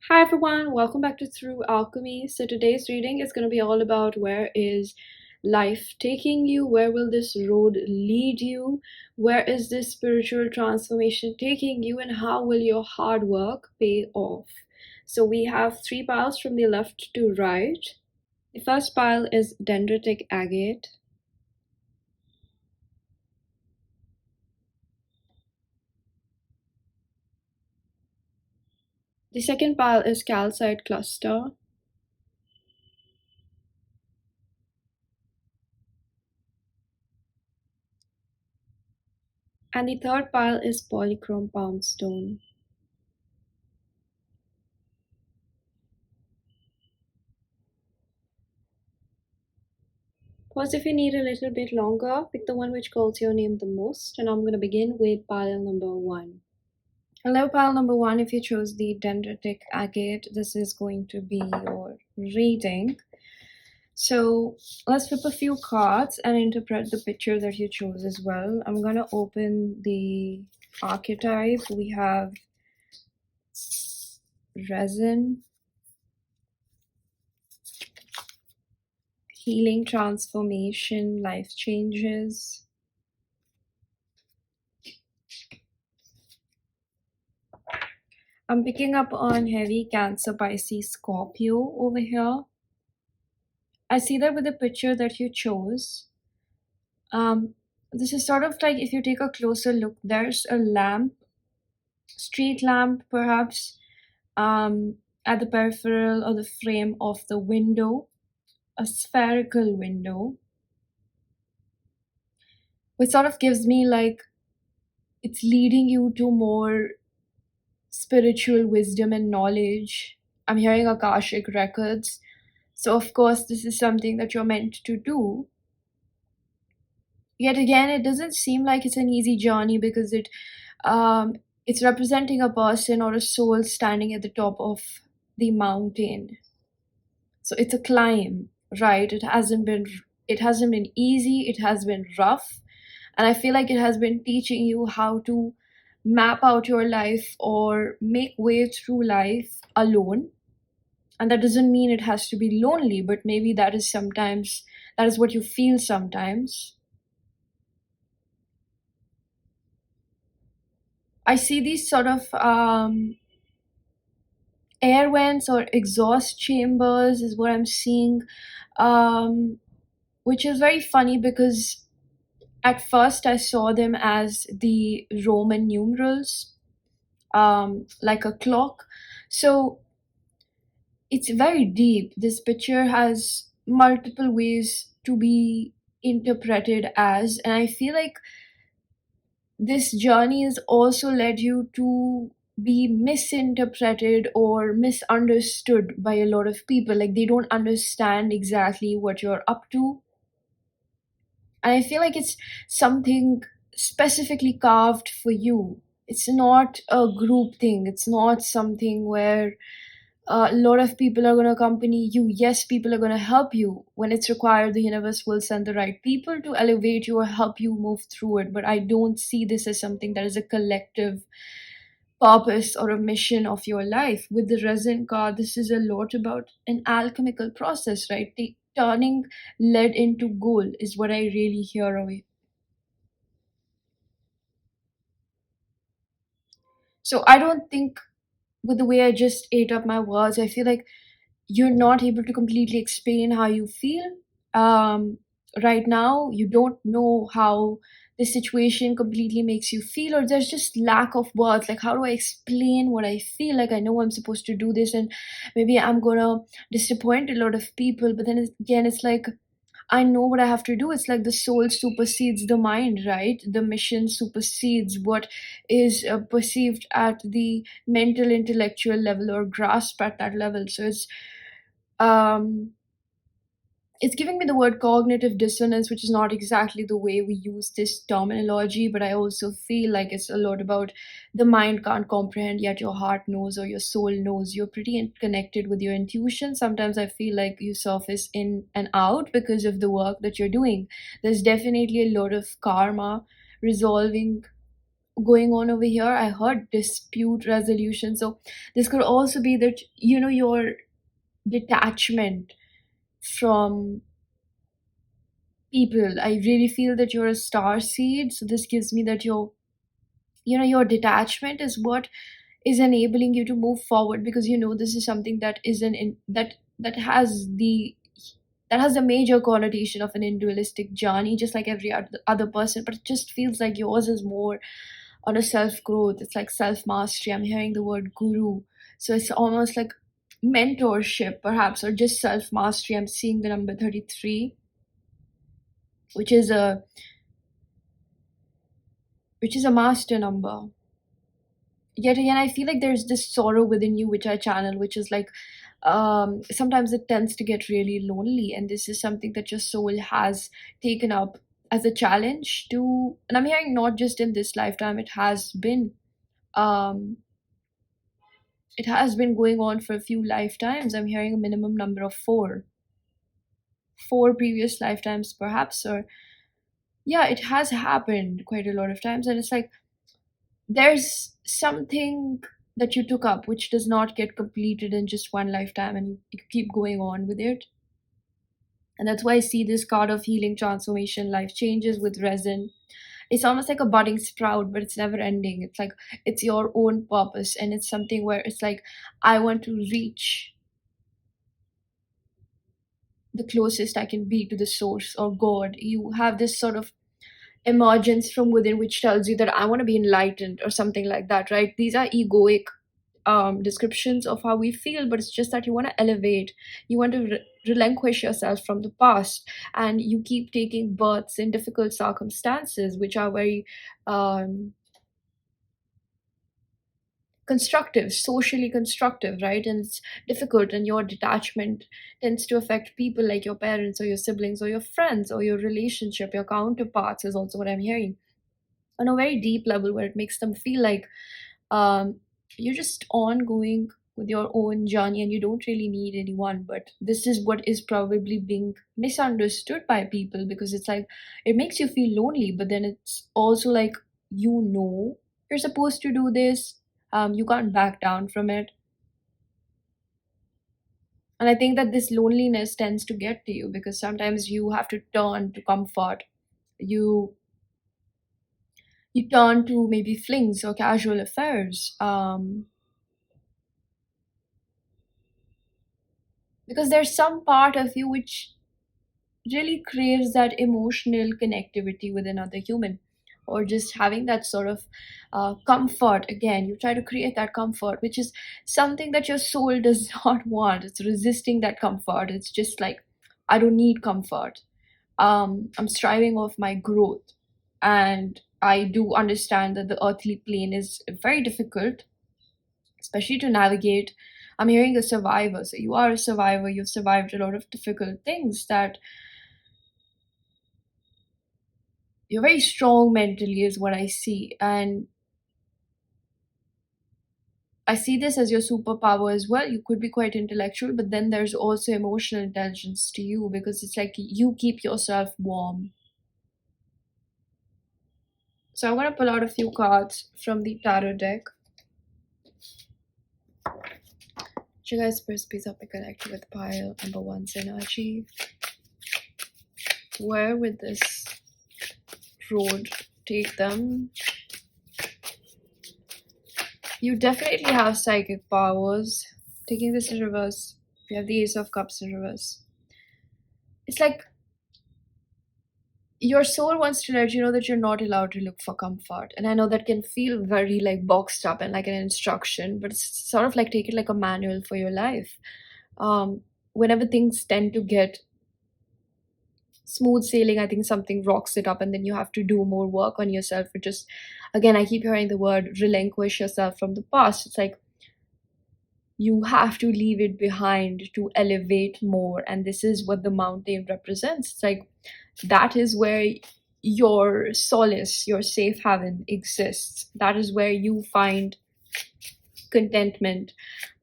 Hi everyone, welcome back to Through Alchemy. So today's reading is going to be all about where is life taking you? Where will this road lead you? Where is this spiritual transformation taking you? And how will your hard work pay off? So we have three piles from the left to right. The first pile is Dendritic Agate. The second pile is Calcite Cluster. And the third pile is Polychrome Poundstone. Pause if you need a little bit longer. Pick the one which calls your name the most. And I'm going to begin with pile number 1. Hello, pile number 1. If you chose the Dendritic Agate, this is going to be your reading. So let's flip a few cards and interpret the picture that you chose as well. I'm going to open the archetype. We have resin, healing, transformation, life changes. I'm picking up on heavy Cancer, Pisces, Scorpio over here. I see that with the picture that you chose. This is sort of like, if you take a closer look, there's a lamp, street lamp perhaps, at the peripheral or the frame of the window, a spherical window, which sort of gives me like it's leading you to more spiritual wisdom and knowledge. I'm hearing Akashic records. So of course, this is something that you're meant to do. Yet again, it doesn't seem like it's an easy journey because it's representing a person or a soul standing at the top of the mountain. So it's a climb, right? It hasn't been easy. It has been rough, and I feel like it has been teaching you how to map out your life or make way through life alone. And that doesn't mean it has to be lonely, but maybe that is what you feel sometimes. I see these sort of air vents or exhaust chambers is what I'm seeing, which is very funny because at first I saw them as the Roman numerals, like a clock. So it's very deep. This picture has multiple ways to be interpreted as, and I feel like this journey has also led you to be misinterpreted or misunderstood by a lot of people. Like, they don't understand exactly what you're up to. And I feel like it's something specifically carved for you. It's not a group thing. It's not something where a lot of people are going to accompany you. Yes, people are going to help you. When it's required, the universe will send the right people to elevate you or help you move through it. But I don't see this as something that is a collective purpose or a mission of your life. With the resin card, this is a lot about an alchemical process, right? Turning lead into gold is what I really hear away. So I don't think, with the way I just ate up my words, I feel like you're not able to completely explain how you feel. Um, right now, you don't know how the situation completely makes you feel, or there's just lack of words. Like, how do I explain what I feel? Like, I know I'm supposed to do this, and maybe I'm gonna disappoint a lot of people, but then again, it's like, I know what I have to do. It's like the soul supersedes the mind, right? The mission supersedes what is perceived at the mental, intellectual level or grasp at that level. So um, it's giving me the word cognitive dissonance, which is not exactly the way we use this terminology, but I also feel like it's a lot about the mind can't comprehend, yet your heart knows or your soul knows. You're pretty connected with your intuition. Sometimes I feel like you surface in and out because of the work that you're doing. There's definitely a lot of karma resolving going on over here. I heard dispute resolution. So this could also be that, your detachment from people. I really feel that you're a star seed. So this gives me that your detachment is what is enabling you to move forward, because this is something that isn't in that has the major connotation of an individualistic journey, just like every other person, but it just feels like yours is more on a self growth. It's like self mastery. I'm hearing the word guru, so it's almost like mentorship, perhaps, or just self mastery. I'm seeing the number 33, which is a master number. Yet again, I feel like there's this sorrow within you which I channel, which is like, sometimes it tends to get really lonely, and this is something that your soul has taken up as a challenge to. And I'm hearing not just in this lifetime, um it has been going on for a few lifetimes. I'm hearing a minimum number of four previous lifetimes, perhaps. Or yeah, it has happened quite a lot of times, and it's like there's something that you took up which does not get completed in just one lifetime, and you keep going on with it. And that's why I see this card of healing, transformation, life changes with resin. It's almost like a budding sprout, but it's never ending. It's like it's your own purpose, and it's something where it's like, I want to reach the closest I can be to the source or God. You have this sort of emergence from within which tells you that I want to be enlightened or something like that, right? These are egoic descriptions of how we feel, but it's just that you want to elevate, you want to relinquish yourself from the past, and you keep taking births in difficult circumstances, which are very um, constructive, socially constructive, right? And it's difficult, and your detachment tends to affect people like your parents or your siblings or your friends or your relationship, your counterparts, is also what I'm hearing on a very deep level, where it makes them feel like um, you're just ongoing with your own journey and you don't really need anyone. But this is what is probably being misunderstood by people, because it's like it makes you feel lonely, but then it's also like, you're supposed to do this. You can't back down from it. And I think that this loneliness tends to get to you because sometimes you have to turn to comfort. You you turn to maybe flings or casual affairs, because there's some part of you which really craves that emotional connectivity with another human, or just having that sort of comfort. Again, you try to create that comfort, which is something that your soul does not want. It's resisting that comfort. It's just like, I don't need comfort. I'm striving of my growth, and I do understand that the earthly plane is very difficult, especially to navigate. I'm hearing a survivor, so you are a survivor. You've survived a lot of difficult things, that you're very strong mentally, is what I see. And I see this as your superpower as well. You could be quite intellectual, but then there's also emotional intelligence to you, because it's like you keep yourself warm. So I'm going to pull out a few cards from the tarot deck. You guys first please help me connect with pile number one's energy. Where would this road take them? You definitely have psychic powers. Taking this in reverse, we have the Ace of Cups in reverse. It's like your soul wants to let you know that you're not allowed to look for comfort. And I know that can feel very like boxed up and like an instruction, but it's sort of like take it like a manual for your life. Whenever things tend to get smooth sailing, I think something rocks it up, and then you have to do more work on yourself. Or just, again, I keep hearing the word relinquish yourself from the past. It's like you have to leave it behind to elevate more, and this is what the mountain represents. It's like that is where your solace, your safe haven exists. That is where you find contentment,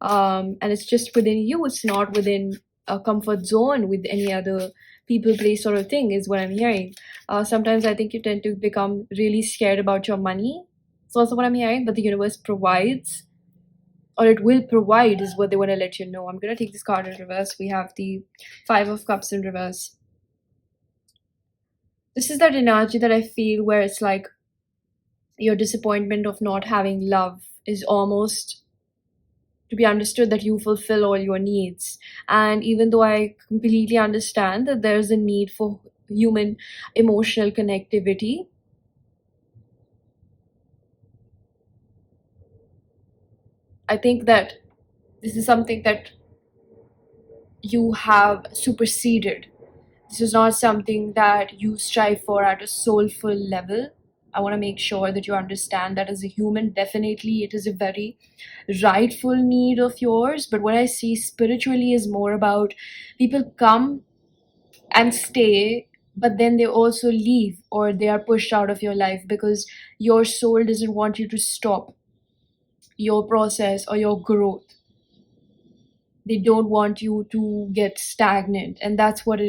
and it's just within you. It's not within a comfort zone with any other people, place, sort of thing, is what I'm hearing. Sometimes I think you tend to become really scared about your money. It's also what I'm hearing, but the universe provides, or it will provide, is what they want to let you know. I'm going to take this card in reverse. We have the Five of Cups in reverse. This is that energy that I feel where it's like your disappointment of not having love is almost to be understood, that you fulfill all your needs. And even though I completely understand that there's a need for human emotional connectivity, I think that this is something that you have superseded. This is not something that you strive for at a soulful level. I want to make sure that you understand that as a human, definitely it is a very rightful need of yours. But what I see spiritually is more about people come and stay, but then they also leave, or they are pushed out of your life because your soul doesn't want you to stop your process or your growth. They don't want you to get stagnant, and that's what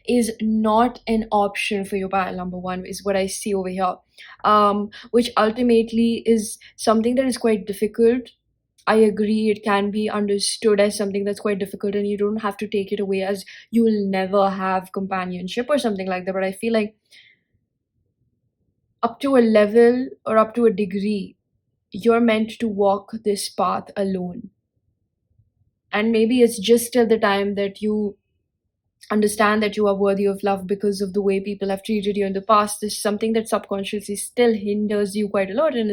is not an option for your pile number one, is what I see over here. Which ultimately is something that is quite difficult. I agree, it can be understood as something that's quite difficult, and you don't have to take it away as you will never have companionship or something like that. But I feel like up to a level or up to a degree, you're meant to walk this path alone. And maybe it's just till the time that you understand that you are worthy of love because of the way people have treated you in the past. This is something that subconsciously still hinders you quite a lot, and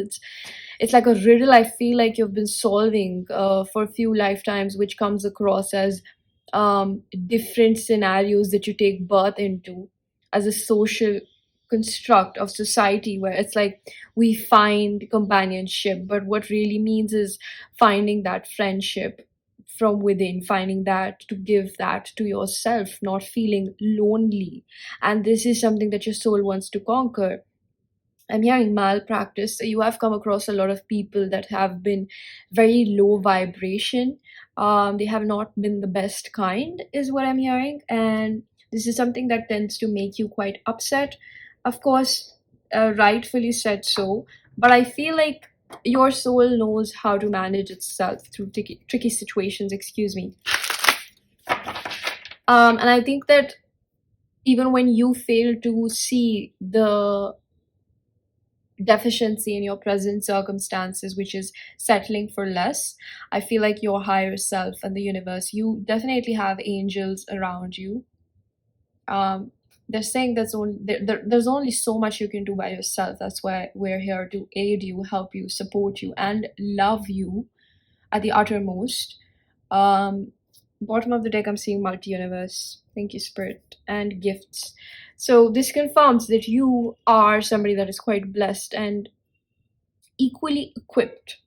it's like a riddle I feel like you've been solving for a few lifetimes, which comes across as different scenarios that you take birth into as a social construct of society, where it's like we find companionship, but what really means is finding that friendship from within, finding that to give that to yourself, not feeling lonely. And this is something that your soul wants to conquer. I'm hearing malpractice. So you have come across a lot of people that have been very low vibration. They have not been the best kind, is what I'm hearing. And this is something that tends to make you quite upset. Of course, rightfully said so. But I feel like your soul knows how to manage itself through tricky situations, excuse me. And I think that even when you fail to see the deficiency in your present circumstances, which is settling for less, I feel like your higher self and the universe, you definitely have angels around you. They're saying there's only so much you can do by yourself. That's why we're here to aid you, help you, support you, and love you at the uttermost. Bottom of the deck, I'm seeing multi-universe. Thank you, Spirit, and gifts. So this confirms that you are somebody that is quite blessed and equally equipped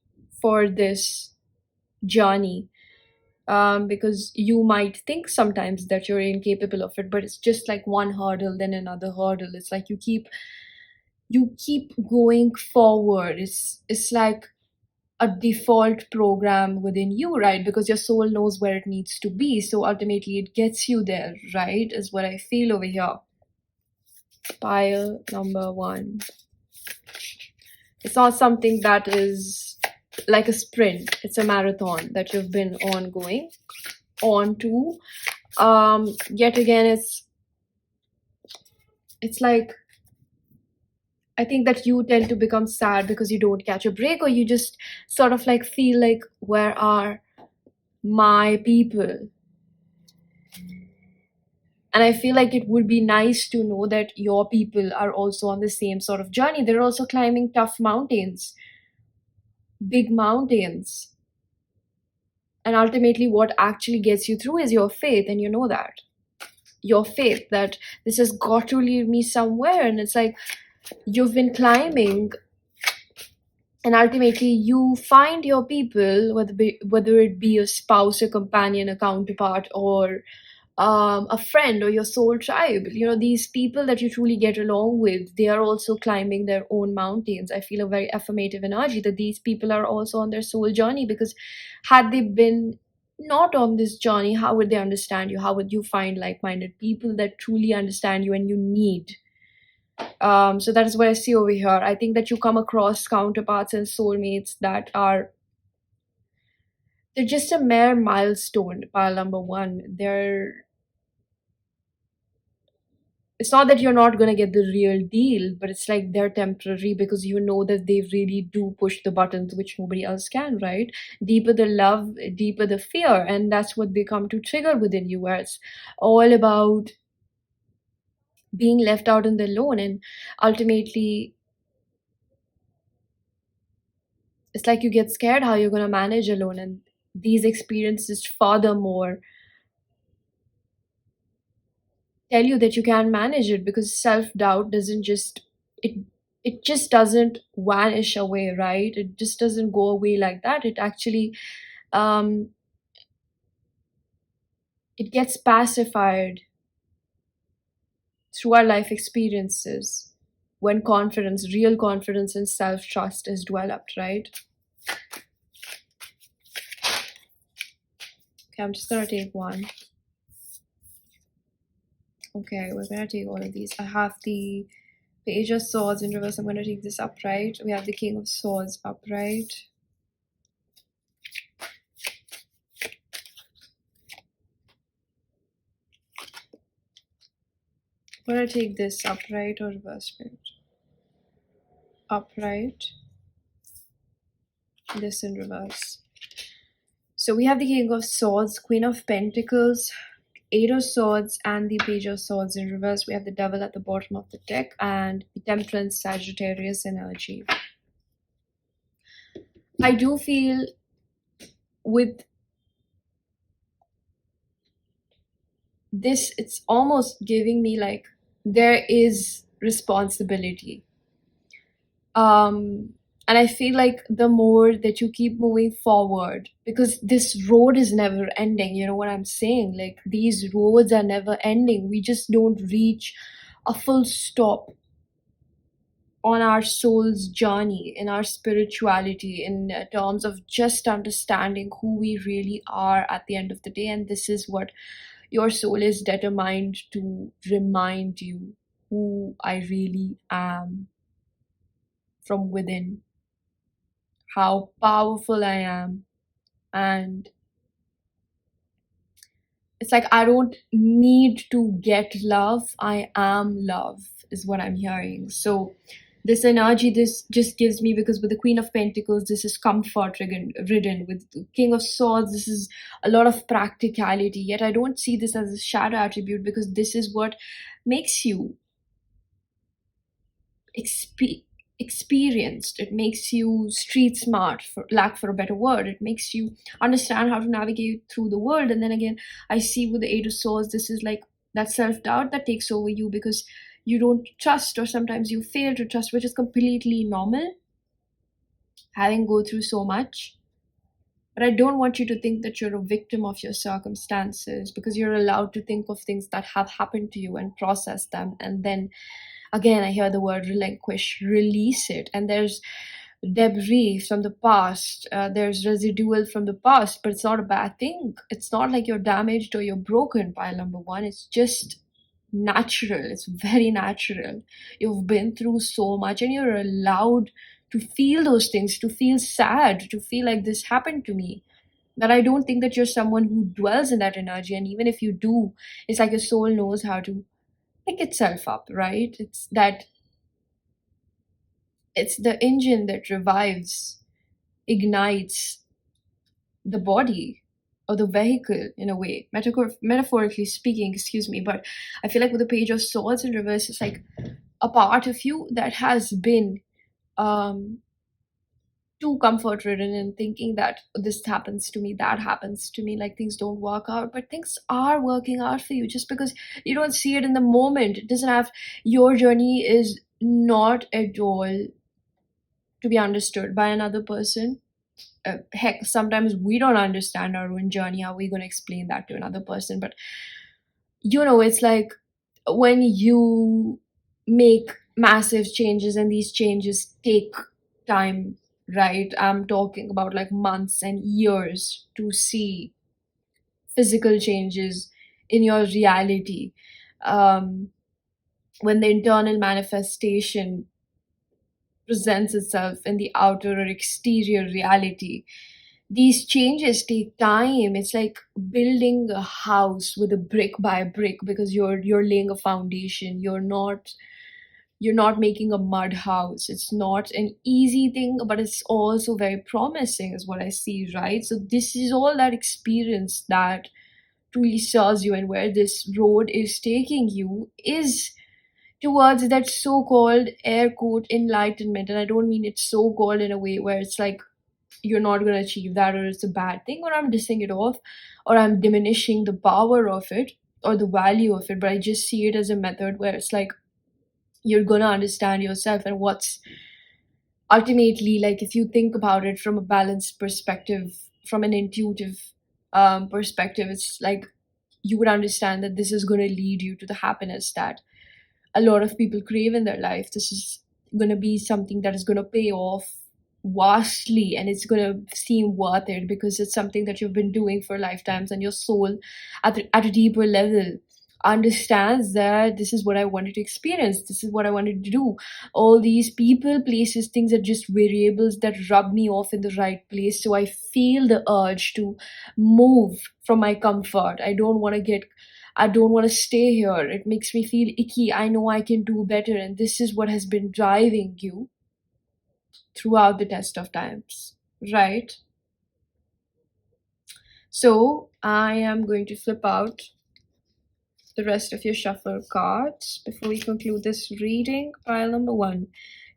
for this journey. Because you might think sometimes that you're incapable of it, but it's just like one hurdle, then another hurdle. It's like you keep going forward. It's like a default program within you, right? Because your soul knows where it needs to be. So ultimately it gets you there, right? Is what I feel over here. Pile number one. It's not something that is like a sprint. It's a marathon that you've been ongoing on to. Yet again, it's like, I think that you tend to become sad because you don't catch a break, or you just sort of like feel like, where are my people? And I feel like it would be nice to know that your people are also on the same sort of journey. They're also climbing tough mountains, big mountains. And ultimately, what actually gets you through is your faith, and you know that. Your faith that this has got to lead me somewhere. And it's like, you've been climbing, and ultimately you find your people, whether it be a spouse, a companion, a counterpart, or a friend, or your soul tribe. These people that you truly get along with, they are also climbing their own mountains. I feel a very affirmative energy that these people are also on their soul journey, because had they been not on this journey, how would they understand you? How would you find like-minded people that truly understand you and you need? So that is what I see over here. I think that you come across counterparts and soulmates that are, they're just a mere milestone. Pile number one, they're, it's not that you're not going to get the real deal, but it's like they're temporary, because you know that they really do push the buttons which nobody else can, right? Deeper the love, deeper the fear, and that's what they come to trigger within you, where it's all about being left out and alone. And ultimately, it's like you get scared how you're going to manage alone. And these experiences, furthermore, tell you that you can manage it, because self-doubt doesn't just, it it just doesn't vanish away, right? It just doesn't go away like that. It actually, um it gets pacified through our life experiences, when confidence, real confidence and self-trust is developed, right? Okay, I'm just gonna take one. Okay, we're gonna take all of these. I have the Page of Swords in reverse. I'm gonna take this upright. We have the King of Swords upright. I'm gonna take this upright or reverse, spirit. Upright. This in reverse. So we have the King of Swords, Queen of Pentacles, Eight of Swords, and the Page of Swords in reverse. We have the Devil at the bottom of the deck, and the Temperance, Sagittarius energy. I do feel with this, it's almost giving me like there is responsibility. And I feel like the more that you keep moving forward, because this road is never ending, you know what I'm saying? Like, these roads are never ending. We just don't reach a full stop on our soul's journey, in our spirituality, in terms of just understanding who we really are at the end of the day. And this is what your soul is determined to remind you, who I really am from within, how powerful I am. And it's like, I don't need to get love, I am love, is what I'm hearing. So this energy, this just gives me, because with the Queen of Pentacles, this is comfort ridden. With the King of Swords, this is a lot of practicality. Yet I don't see this as a shadow attribute, because this is what makes you experienced. It makes you street smart, for lack for a better word. It makes you understand how to navigate through the world. And then again, I see with the Eight of Swords, this is like that self-doubt that takes over you, because you don't trust, or sometimes you fail to trust, which is completely normal, having go through so much. But I don't want you to think that you're a victim of your circumstances, because you're allowed to think of things that have happened to you and process them. And then again, I hear the word relinquish, release it. And there's debris from the past, there's residual from the past, but it's not a bad thing. It's not like you're damaged or you're broken, pile number one. It's just natural. It's very natural. You've been through so much, and you're allowed to feel those things, to feel sad, to feel like this happened to me. That I don't think that you're someone who dwells in that energy. And even if you do, it's like your soul knows how to pick itself up, right? It's that, it's the engine that revives, ignites the body, or the vehicle, in a way, metaphorically speaking, excuse me. But I feel like with the Page of Swords in reverse, it's like a part of you that has been too comfort ridden, and thinking that this happens to me, that happens to me, like things don't work out. But things are working out for you. Just because you don't see it in the moment, it doesn't have, your journey is not at all to be understood by another person. Heck, sometimes we don't understand our own journey. How are we going to explain that to another person? But it's like, when you make massive changes, and these changes take time, right? I'm talking about like months and years to see physical changes in your reality. um when the internal manifestation presents itself in the outer or exterior reality. These changes take time. It's like building a house with a brick by brick, because you're laying a foundation. You're not making a mud house. It's not an easy thing, but it's also very promising, is what I see, right? So this is all that experience that truly serves you, and where this road is taking you is towards that so-called air quote enlightenment. And I don't mean it's so-called in a way where it's like you're not going to achieve that, or it's a bad thing, or I'm dissing it off, or I'm diminishing the power of it or the value of it. But I just see it as a method where it's like you're going to understand yourself and what's ultimately, like, if you think about it from a balanced perspective, from an intuitive perspective, it's like you would understand that this is going to lead you to the happiness that a lot of people crave in their life. This is going to be something that is going to pay off vastly, and it's going to seem worth it because it's something that you've been doing for lifetimes, and your soul at a deeper level understands that this is what I wanted to experience, this is what I wanted to do. All these people, places, things are just variables that rub me off in the right place, so I feel the urge to move from my comfort. I don't want to stay here. It makes me feel icky. I know I can do better. And this is what has been driving you throughout the test of times, right? So I am going to flip out the rest of your shuffle cards before we conclude this reading. Pile number 1.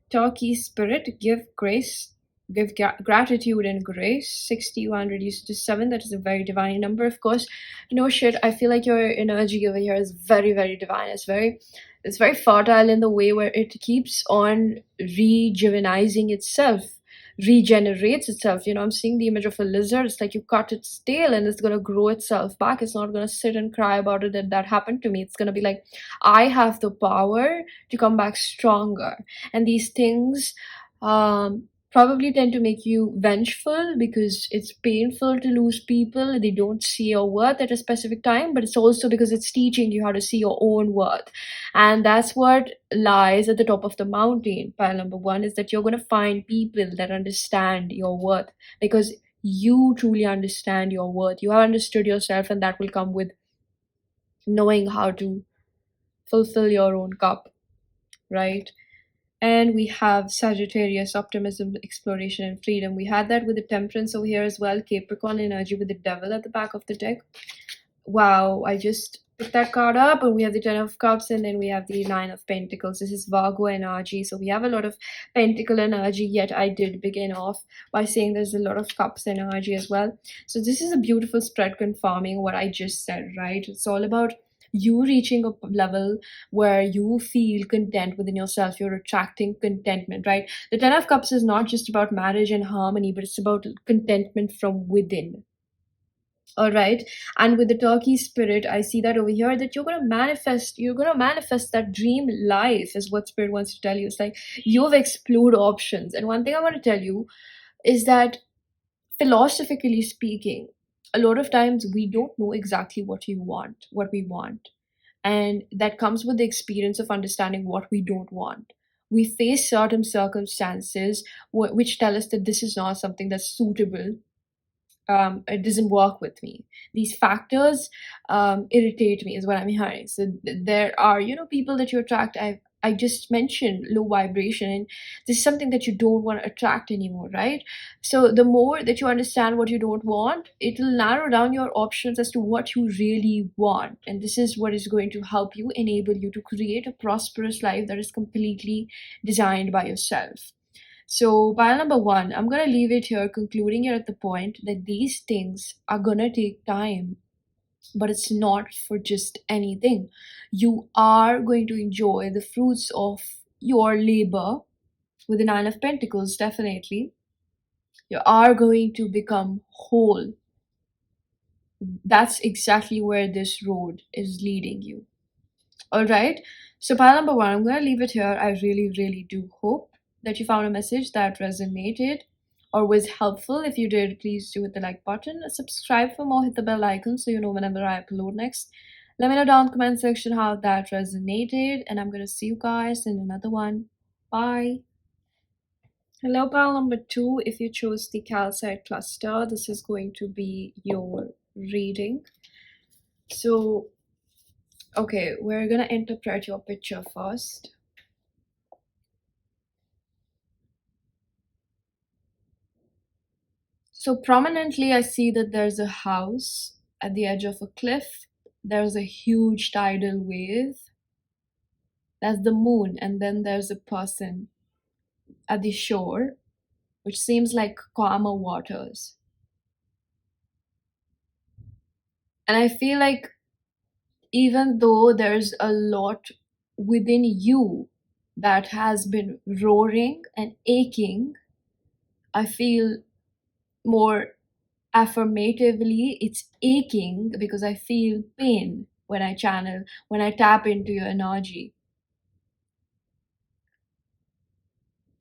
Turkey spirit, give grace, give gratitude and grace. 61 reduced to 7. That is a very divine number. Of course, no shit, I feel like your energy over here is very, very divine. It's very fertile in the way where it keeps on rejuvenizing itself, regenerates itself. I'm seeing the image of a lizard. It's like you cut its tail and it's gonna grow itself back. It's not gonna sit and cry about it that happened to me. It's gonna be like, I have the power to come back stronger. And these things probably tend to make you vengeful because it's painful to lose people. They don't see your worth at a specific time, but it's also because it's teaching you how to see your own worth. And that's what lies at the top of the mountain. Pile number 1 is that you're going to find people that understand your worth, because you truly understand your worth. You have understood yourself, and that will come with knowing how to fulfill your own cup, right? And we have Sagittarius, optimism, exploration, and freedom. We had that with the Temperance over here as well. Capricorn energy with the Devil at the back of the deck. Wow, I just picked that card up, and we have the 10 of Cups, and then we have the 9 of Pentacles. This is Virgo energy, so we have a lot of Pentacle energy, yet I did begin off by saying there's a lot of Cups energy as well. So this is a beautiful spread confirming what I just said, right? It's all about you reaching a level where you feel content within yourself. You're attracting contentment, right? The 10 of Cups is not just about marriage and harmony, but it's about contentment from within. All right. And with the Turkey spirit, I see that over here that you're going to manifest that dream life, is what spirit wants to tell you. It's like you've explored options. And one thing I want to tell you is that, philosophically speaking, a lot of times we don't know exactly what we want. And that comes with the experience of understanding what we don't want. We face certain circumstances which tell us that this is not something that's suitable. It doesn't work with me. These factors irritate me, is what I'm hearing. So there are, people that you attract. I just mentioned low vibration, and this is something that you don't want to attract anymore, right? So the more that you understand what you don't want, it will narrow down your options as to what you really want. And this is what is going to help you, enable you to create a prosperous life that is completely designed by yourself. So, pile number 1, I'm going to leave it here, concluding it at the point that these things are going to take time, but it's not for just anything. You are going to enjoy the fruits of your labor with the 9 of Pentacles, definitely. You are going to become whole. That's exactly where this road is leading you. All right. So, pile number 1, I'm going to leave it here. I really, really do hope that you found a message that resonated or was helpful. If you did, please do hit the like button. Subscribe for more, hit the bell icon so you know whenever I upload next. Let me know down in the comment section how that resonated, and I'm gonna see you guys in another one. Bye. Hello, pile number 2. If you chose the calcite cluster, this is going to be your reading. So, okay, we're gonna interpret your picture first. So prominently, I see that there's a house at the edge of a cliff. There's a huge tidal wave. That's the moon, and then there's a person at the shore, which seems like calmer waters. And I feel like even though there's a lot within you that has been roaring and aching, I feel more affirmatively it's aching because I feel pain when I channel, when I tap into your energy.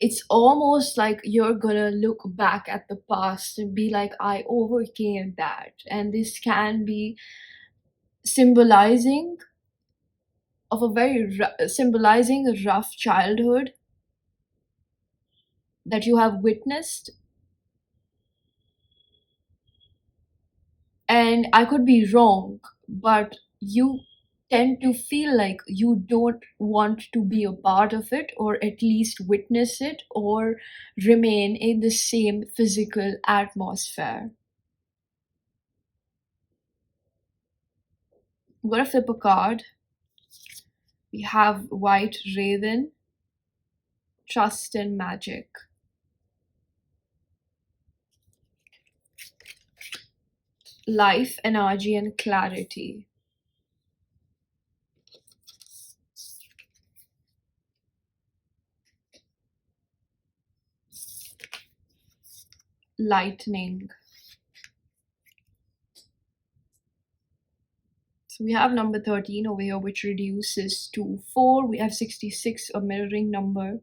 It's almost like you're gonna look back at the past and be like, I overcame that. And this can be symbolizing of a symbolizing a rough childhood that you have witnessed. And I could be wrong, but you tend to feel like you don't want to be a part of it, or at least witness it, or remain in the same physical atmosphere. I'm gonna flip a card. We have White Raven, Trust and Magic. Life, Energy and Clarity. Lightning. So we have number 13 over here, which reduces to 4. We have 66, a mirroring number.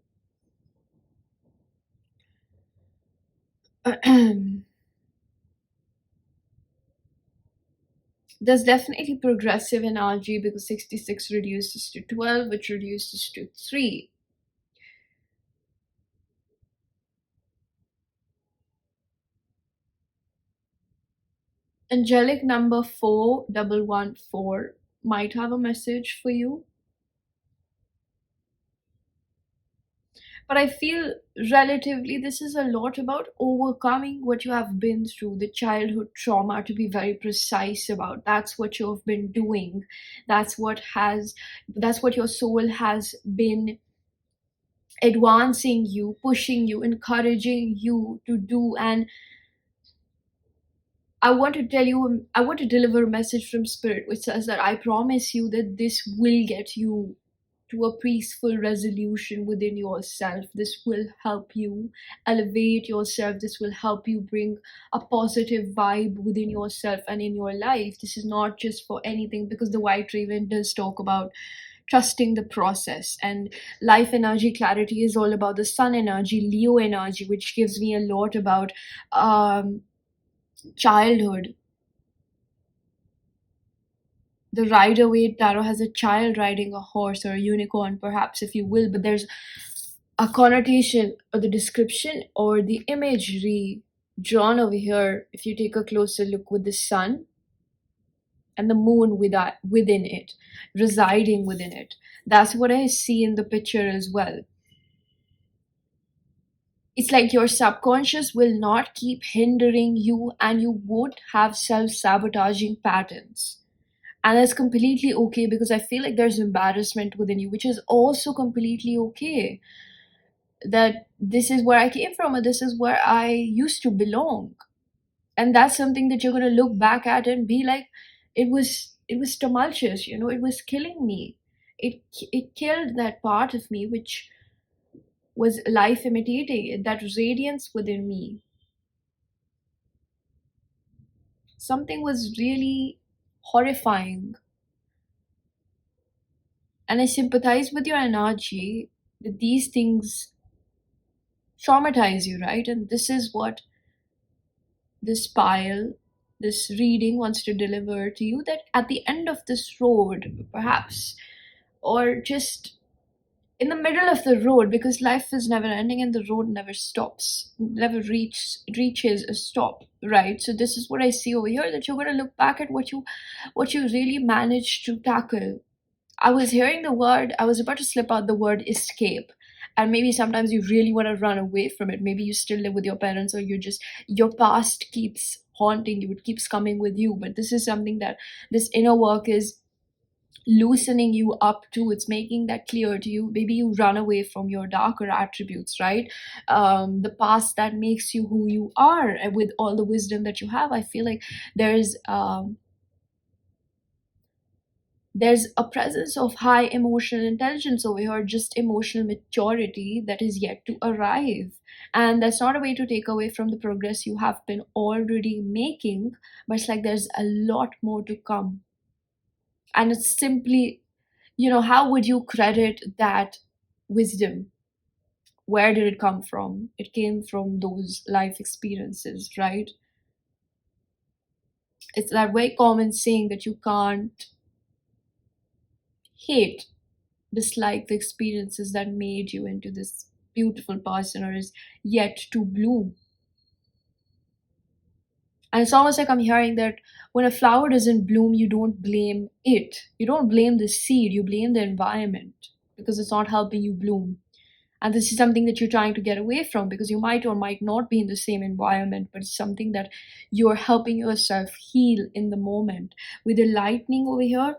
There's definitely progressive energy because 66 reduces to 12, which reduces to 3. Angelic number 4114 might have a message for you. But I feel relatively this is a lot about overcoming what you have been through, the childhood trauma, to be very precise about. That's what you've been doing. That's what your soul has been advancing you, pushing you, encouraging you to do. And I want to deliver a message from Spirit which says that I promise you that this will get you to a peaceful resolution within yourself. This will help you elevate yourself. This will help you bring a positive vibe within yourself and in your life. This is not just for anything, because the White Raven does talk about trusting the process, and life energy clarity is all about the sun energy, Leo energy, which gives me a lot about childhood. The Rider-Waite tarot has a child riding a horse, or a unicorn perhaps, if you will, but there's a connotation or the description or the imagery drawn over here if you take a closer look, with the sun and the moon within it, residing within it. That's what I see in the picture as well. It's like your subconscious will not keep hindering you, and you won't have self-sabotaging patterns. And that's completely okay, because I feel like there's embarrassment within you, which is also completely okay. That this is where I came from, and this is where I used to belong. And that's something that you're going to look back at and be like, it was tumultuous, it was killing me. It killed that part of me which was life imitating, that radiance within me. Something was really horrifying. And I sympathize with your energy that these things traumatize you, right? And this is what this this reading wants to deliver to you, that at the end of this road, perhaps, or just in the middle of the road, because life is never ending and the road never stops, never reaches a stop, right? So this is what I see over here, that you're going to look back at what you really managed to tackle. I was hearing the word, I was about to slip out the word escape. And maybe sometimes you really want to run away from it. Maybe you still live with your parents, or your past keeps haunting you, it keeps coming with you. But this is something that this inner work is loosening you up to. It's making that clear to you. Maybe you run away from your darker attributes, right? The past that makes you who you are, and with all the wisdom that you have, I feel like there's a presence of high emotional intelligence over here, just emotional maturity that is yet to arrive. And that's not a way to take away from the progress you have been already making, but it's like there's a lot more to come. And it's simply, how would you credit that wisdom? Where did it come from? It came from those life experiences, right? It's that very common saying that you can't hate, dislike the experiences that made you into this beautiful person, or is yet to bloom. And it's almost like I'm hearing that when a flower doesn't bloom, you don't blame it. You don't blame the seed, you blame the environment, because it's not helping you bloom. And this is something that you're trying to get away from, because you might or might not be in the same environment, but it's something that you're helping yourself heal in the moment. With the lightning over here,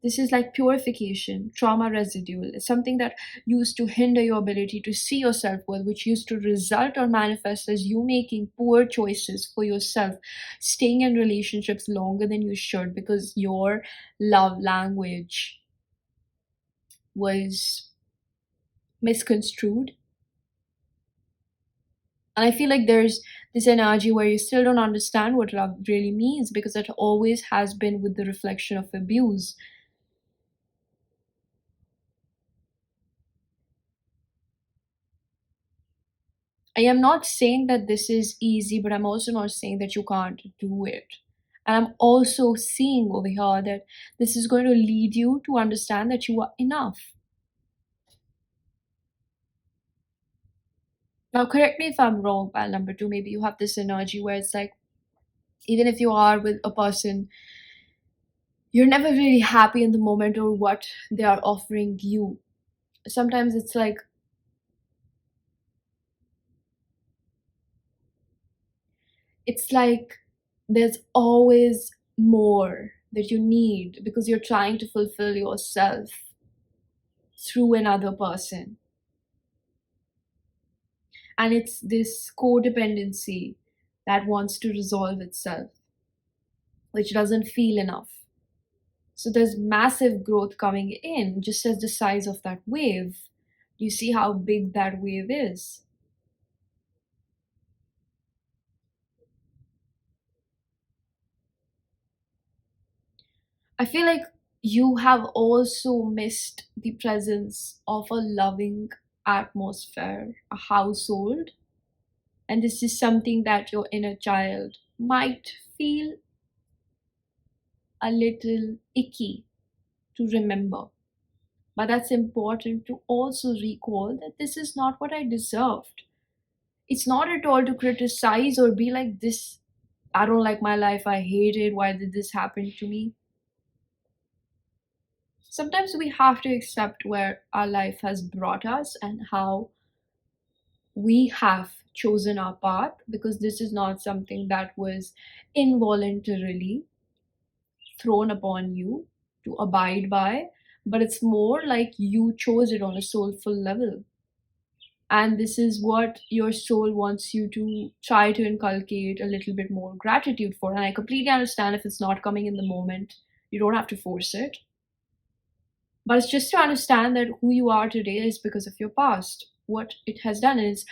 this is like purification, trauma residual. It's something that used to hinder your ability to see yourself well, which used to result or manifest as you making poor choices for yourself, staying in relationships longer than you should because your love language was misconstrued. And I feel like there's this energy where you still don't understand what love really means, because it always has been with the reflection of abuse. I am not saying that this is easy, but I'm also not saying that you can't do it. And I'm also seeing over here that this is going to lead you to understand that you are enough. Now, correct me if I'm wrong, pal number two. Maybe you have this energy where it's like, even if you are with a person, you're never really happy in the moment or what they are offering you. Sometimes it's like there's always more that you need, because you're trying to fulfill yourself through another person. And it's this codependency that wants to resolve itself, which doesn't feel enough. So there's massive growth coming in, just as the size of that wave. You see how big that wave is. I feel like you have also missed the presence of a loving atmosphere, a household. And this is something that your inner child might feel a little icky to remember. But that's important to also recall that this is not what I deserved. It's not at all to criticize or be like, this, I don't like my life, I hate it, why did this happen to me? Sometimes we have to accept where our life has brought us and how we have chosen our path, because this is not something that was involuntarily thrown upon you to abide by, but it's more like you chose it on a soulful level. And this is what your soul wants you to try to inculcate a little bit more gratitude for. And I completely understand if it's not coming in the moment, you don't have to force it. But it's just to understand that who you are today is because of your past, what it has done. And it's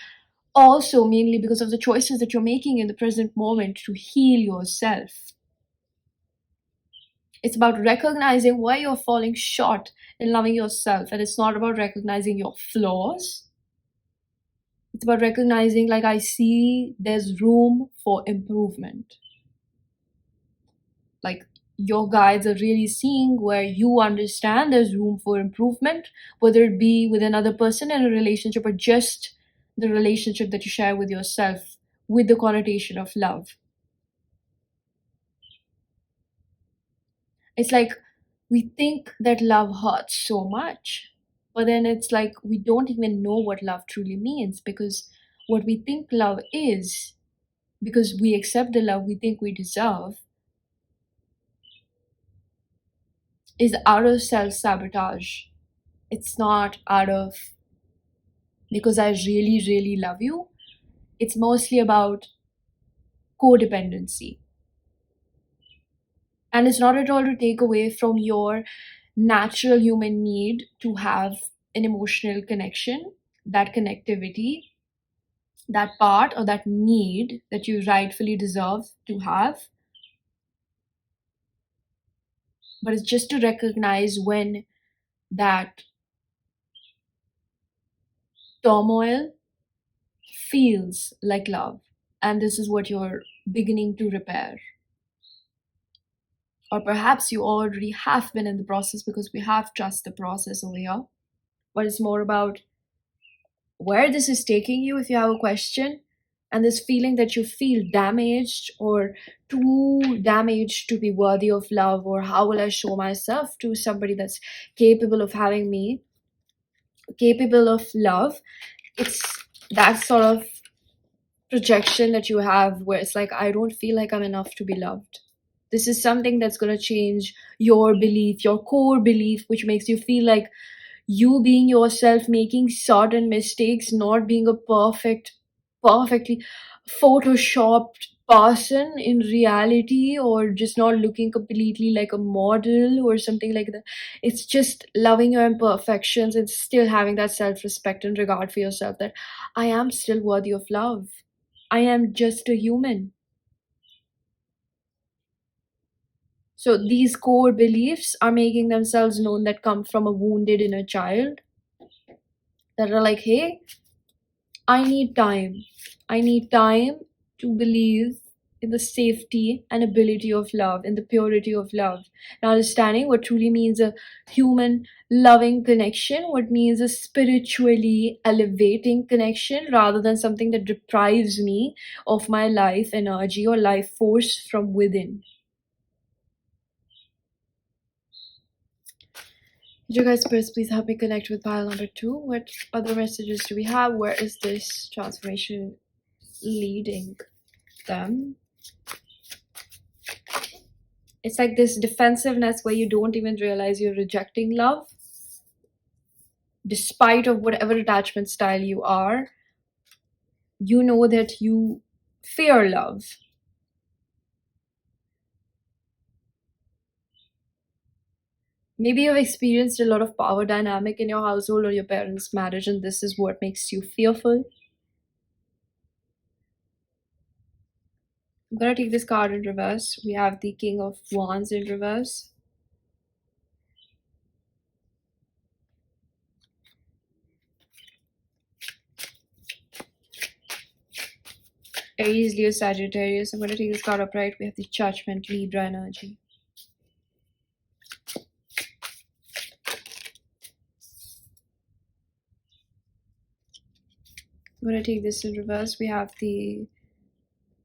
also mainly because of the choices that you're making in the present moment to heal yourself. It's about recognizing why you're falling short in loving yourself. And it's not about recognizing your flaws. It's about recognizing, like, I see there's room for improvement. Like, your guides are really seeing where you understand there's room for improvement, whether it be with another person in a relationship or just the relationship that you share with yourself with the connotation of love. It's like we think that love hurts so much, but then it's like we don't even know what love truly means, because what we think love is, because we accept the love we think we deserve, is out of self sabotage. It's not out of because I really, really love you. It's mostly about codependency. And it's not at all to take away from your natural human need to have an emotional connection, that connectivity, that part or that need that you rightfully deserve to have. But it's just to recognize when that turmoil feels like love. And this is what you're beginning to repair. Or perhaps you already have been in the process, because we have trust the process over here. But it's more about where this is taking you if you have a question, and this feeling that you feel damaged or too damaged to be worthy of love, or how will I show myself to somebody that's capable of having me, capable of love. It's that sort of projection that you have where it's like, I don't feel like I'm enough to be loved. This is something that's going to change your belief, your core belief, which makes you feel like you being yourself, making certain mistakes, not being a perfectly photoshopped person in reality, or just not looking completely like a model or something like that. It's just loving your imperfections and still having that self-respect and regard for yourself, that I am still worthy of love. I am just a human. So these core beliefs are making themselves known, that come from a wounded inner child, that are like, hey, I need time. I need time to believe in the safety and ability of love, in the purity of love. And understanding what truly means a human loving connection, what means a spiritually elevating connection, rather than something that deprives me of my life energy or life force from within. Could you guys please help me connect with pile number 2? What other messages do we have? Where is this transformation leading them? It's like this defensiveness where you don't even realize you're rejecting love, despite of whatever attachment style you are. You know that you fear love. Maybe you've experienced a lot of power dynamic in your household or your parents' marriage, and this is what makes you fearful. I'm gonna take this card in reverse. We have the King of Wands in reverse. Aries, Leo, Sagittarius. I'm gonna take this card upright. We have the Judgment, Libra energy. I'm gonna take this in reverse. We have the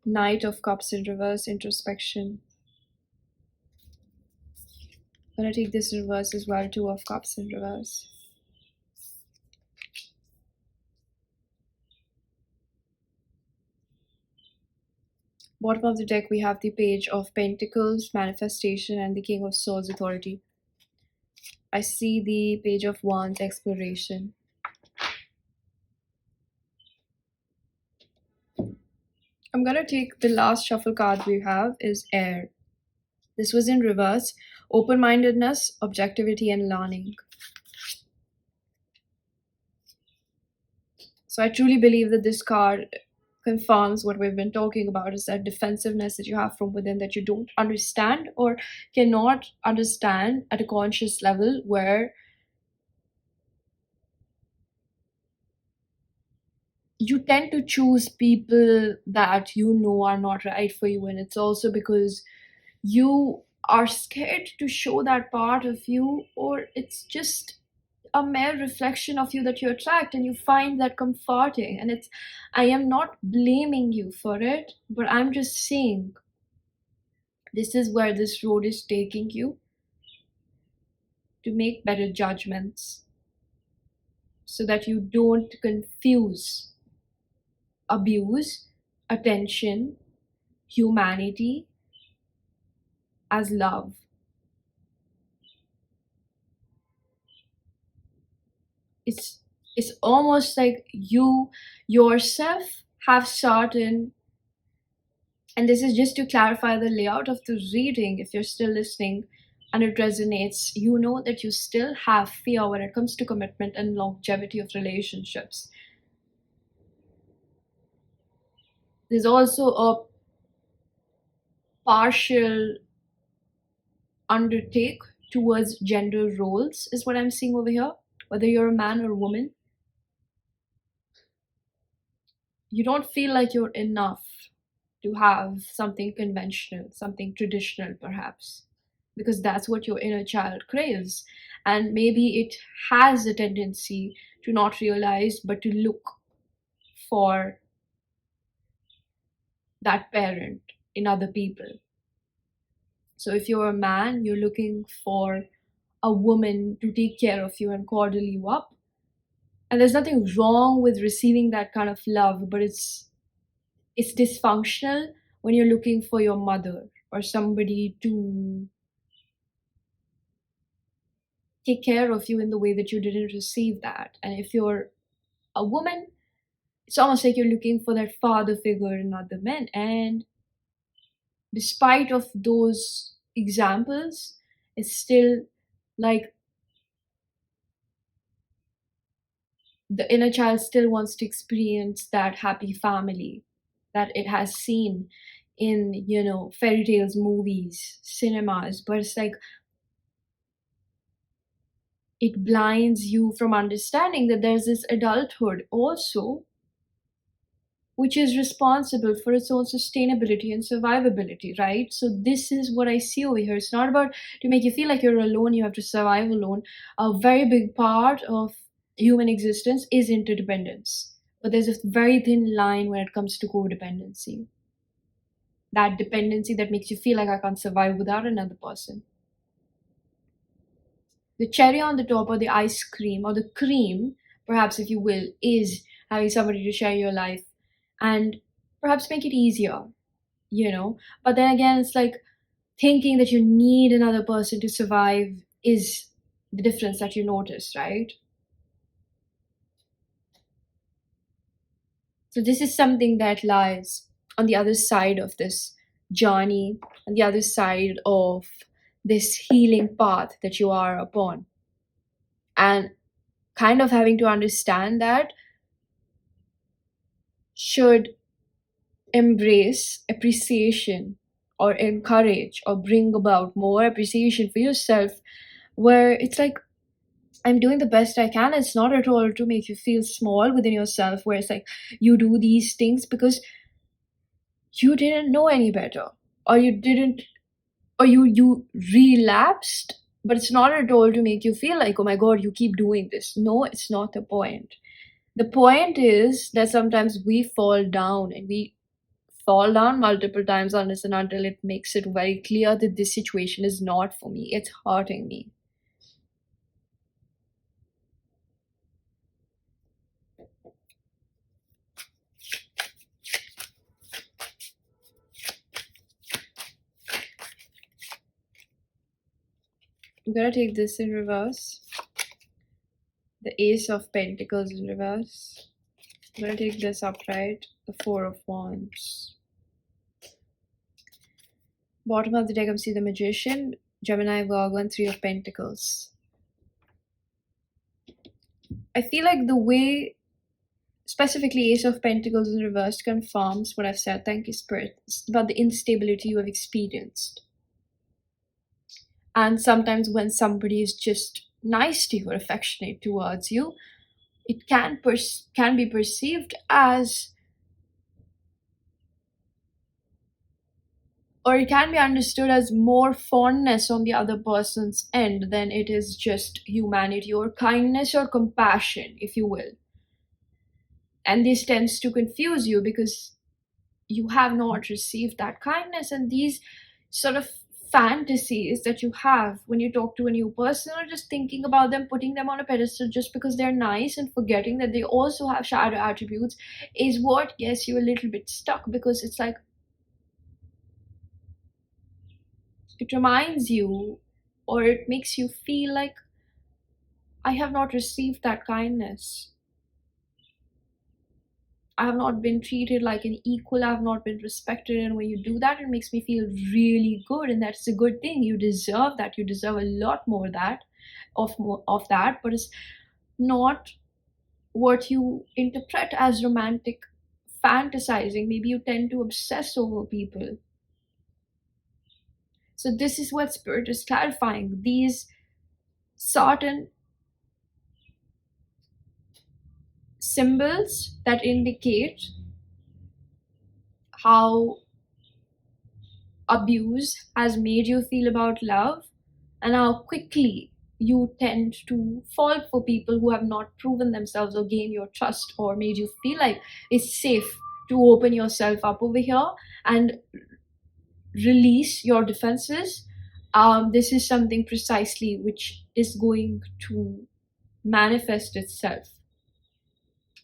Knight of Cups in reverse, introspection. I'm gonna take this in reverse as well, Two of Cups in reverse. Bottom of the deck, we have the Page of Pentacles, manifestation, and the King of Swords, authority. I see the Page of Wands, exploration. I'm gonna take the last shuffle card we have is Air. This was in reverse, open-mindedness, objectivity, and learning. So I truly believe that this card confirms what we've been talking about, is that defensiveness that you have from within, that you don't understand or cannot understand at a conscious level, where you tend to choose people that you know are not right for you. And it's also because you are scared to show that part of you, or it's just a mere reflection of you that you attract and you find that comforting. And I am not blaming you for it, but I'm just saying this is where this road is taking you, to make better judgments so that you don't confuse abuse, attention, humanity as love. It's it's almost like you yourself have certain, and this is just to clarify the layout of the reading, if you're still listening and it resonates, you know that you still have fear when it comes to commitment and longevity of relationships. There's also a partial undertake towards gender roles, is what I'm seeing over here. Whether you're a man or a woman, you don't feel like you're enough to have something conventional, something traditional, perhaps, because that's what your inner child craves. And maybe it has a tendency to not realize, but to look for that parent in other people. So if you're a man, you're looking for a woman to take care of you and coddle you up. And there's nothing wrong with receiving that kind of love, but it's dysfunctional when you're looking for your mother or somebody to take care of you in the way that you didn't receive that. And if you're a woman, it's almost like you're looking for that father figure in other men. And despite of those examples, it's still like the inner child still wants to experience that happy family that it has seen in, fairy tales, movies, cinemas. But it's like it blinds you from understanding that there's this adulthood also, which is responsible for its own sustainability and survivability, right? So this is what I see over here. It's not about to make you feel like you're alone, you have to survive alone. A very big part of human existence is interdependence, but there's a very thin line when it comes to codependency. That dependency that makes you feel like I can't survive without another person. The cherry on the top, or the ice cream, or the cream, perhaps, if you will, is having somebody to share your life and perhaps make it easier, But then again, it's like thinking that you need another person to survive is the difference that you notice, right? So this is something that lies on the other side of this journey, on the other side of this healing path that you are upon. And kind of having to understand that should embrace appreciation or encourage or bring about more appreciation for yourself, where it's like I'm doing the best I can. It's not at all to make you feel small within yourself, where it's like you do these things because you didn't know any better, or you relapsed. But it's not at all to make you feel like, oh my god, you keep doing this. No, it's not the point. The point is that sometimes we fall down, and we fall down multiple times unless and until it makes it very clear that this situation is not for me, it's hurting me. I'm gonna take this in reverse. The Ace of Pentacles in reverse. I'm gonna take this upright. The Four of Wands. Bottom of the deck, I'm seeing the Magician, Gemini, Virgo, and Three of Pentacles. I feel like the way, specifically Ace of Pentacles in reverse, confirms what I've said. Thank you, Spirit. It's about the instability you have experienced. And sometimes when somebody is just nice to you or affectionate towards you, it can be perceived as or it can be understood as more fondness on the other person's end than it is just humanity or kindness or compassion, if you will. And this tends to confuse you because you have not received that kindness, and these sort of fantasies that you have when you talk to a new person, or just thinking about them, putting them on a pedestal just because they're nice and forgetting that they also have shadow attributes, is what gets you a little bit stuck, because it's like it reminds you, or it makes you feel like, I have not received that kindness. I have not been treated like an equal. I have not been respected. And when you do that, it makes me feel really good. And that's a good thing. You deserve that. You deserve a lot more of that. But it's not what you interpret as romantic fantasizing. Maybe you tend to obsess over people. So this is what Spirit is clarifying. These certain symbols that indicate how abuse has made you feel about love, and how quickly you tend to fall for people who have not proven themselves or gained your trust or made you feel like it's safe to open yourself up over here and release your defenses. This is something precisely which is going to manifest itself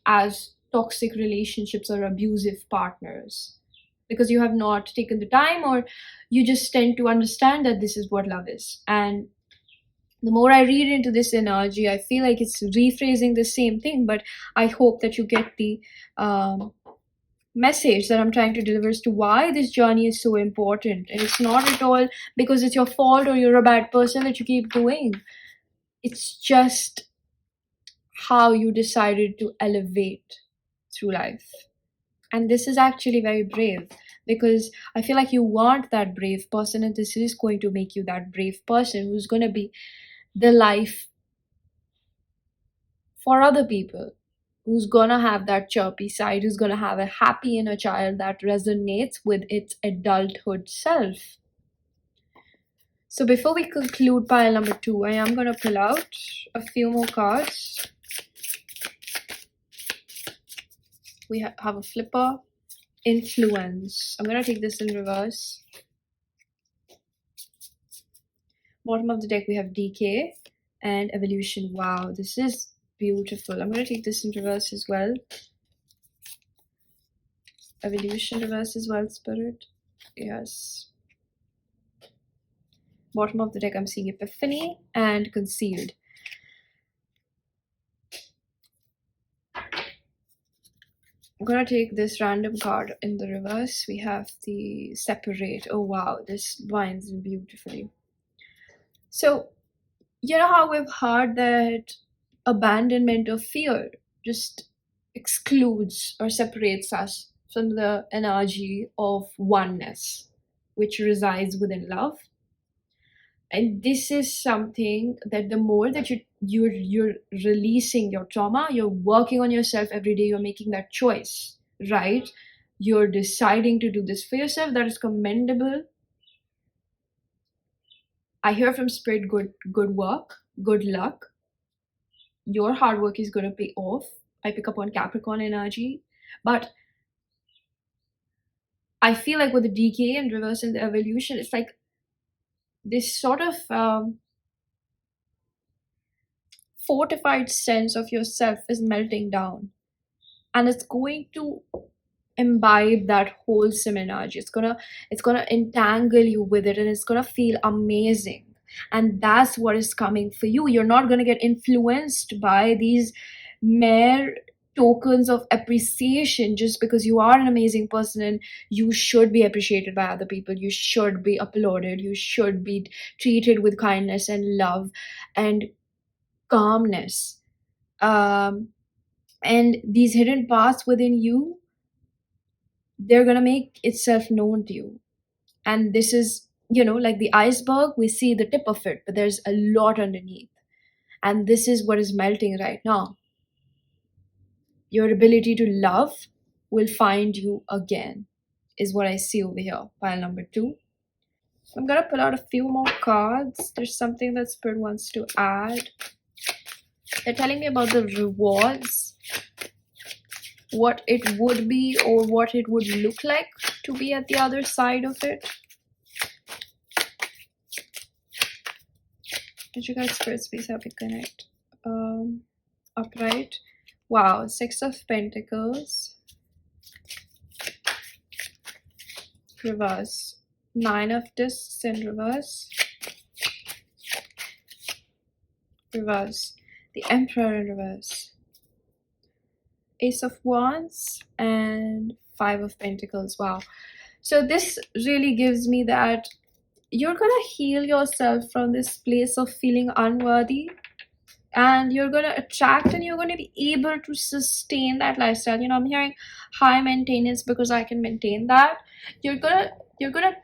as toxic relationships or abusive partners, because you have not taken the time, or you just tend to understand that this is what love is. And the more I read into this analogy, I feel like it's rephrasing the same thing, but I hope that you get the message that I'm trying to deliver as to why this journey is so important. And it's not at all because it's your fault or you're a bad person that you keep doing. It's just how you decided to elevate through life. And this is actually very brave, because I feel like you want that brave person, and this is going to make you that brave person who's going to be the life for other people, who's going to have that chirpy side, who's going to have a happy inner child that resonates with its adulthood self. So before we conclude pile number 2, I am going to pull out a few more cards. We have a flipper. Influence. I'm going to take this in reverse. Bottom of the deck we have decay and evolution. Wow, this is beautiful. I'm going to take this in reverse as well. Evolution reverse as well, Spirit. Yes. Bottom of the deck I'm seeing epiphany and concealed. I'm gonna take this random card in the reverse. We have the separate. Oh wow, this binds beautifully. So, you know how we've heard that abandonment or fear just excludes or separates us from the energy of oneness, which resides within love. And this is something that the more that you're releasing your trauma, you're working on yourself every day, you're making that choice, right? You're deciding to do this for yourself. That is commendable. I hear from Spirit, good work, good luck. Your hard work is going to pay off. I pick up on Capricorn energy, but I feel like with the decay and reverse and the evolution, it's like this sort of fortified sense of yourself is melting down, and it's going to imbibe that wholesome energy. It's gonna entangle you with it, and it's gonna feel amazing. And that's what is coming for you. You're not gonna get influenced by these mere tokens of appreciation just because you are an amazing person and you should be appreciated by other people. You should be applauded. You should be treated with kindness and love and calmness. And these hidden parts within you, they're gonna make itself known to you. And this is, like the iceberg, we see the tip of it, but there's a lot underneath. And this is what is melting right now. Your ability to love will find you again, is what I see over here. Pile number 2. I'm gonna pull out a few more cards. There's something that Spirit wants to add. They're telling me about the rewards, what it would be or what it would look like to be at the other side of it. Did you guys Spirit please help me connect? Upright. Wow, Six of Pentacles. Reverse. Nine of Discs in reverse. Reverse. The Emperor in reverse. Ace of Wands and Five of Pentacles. Wow. So this really gives me that you're gonna heal yourself from this place of feeling unworthy, and you're gonna attract and you're gonna be able to sustain that lifestyle. I'm hearing high maintenance because I can maintain that. You're gonna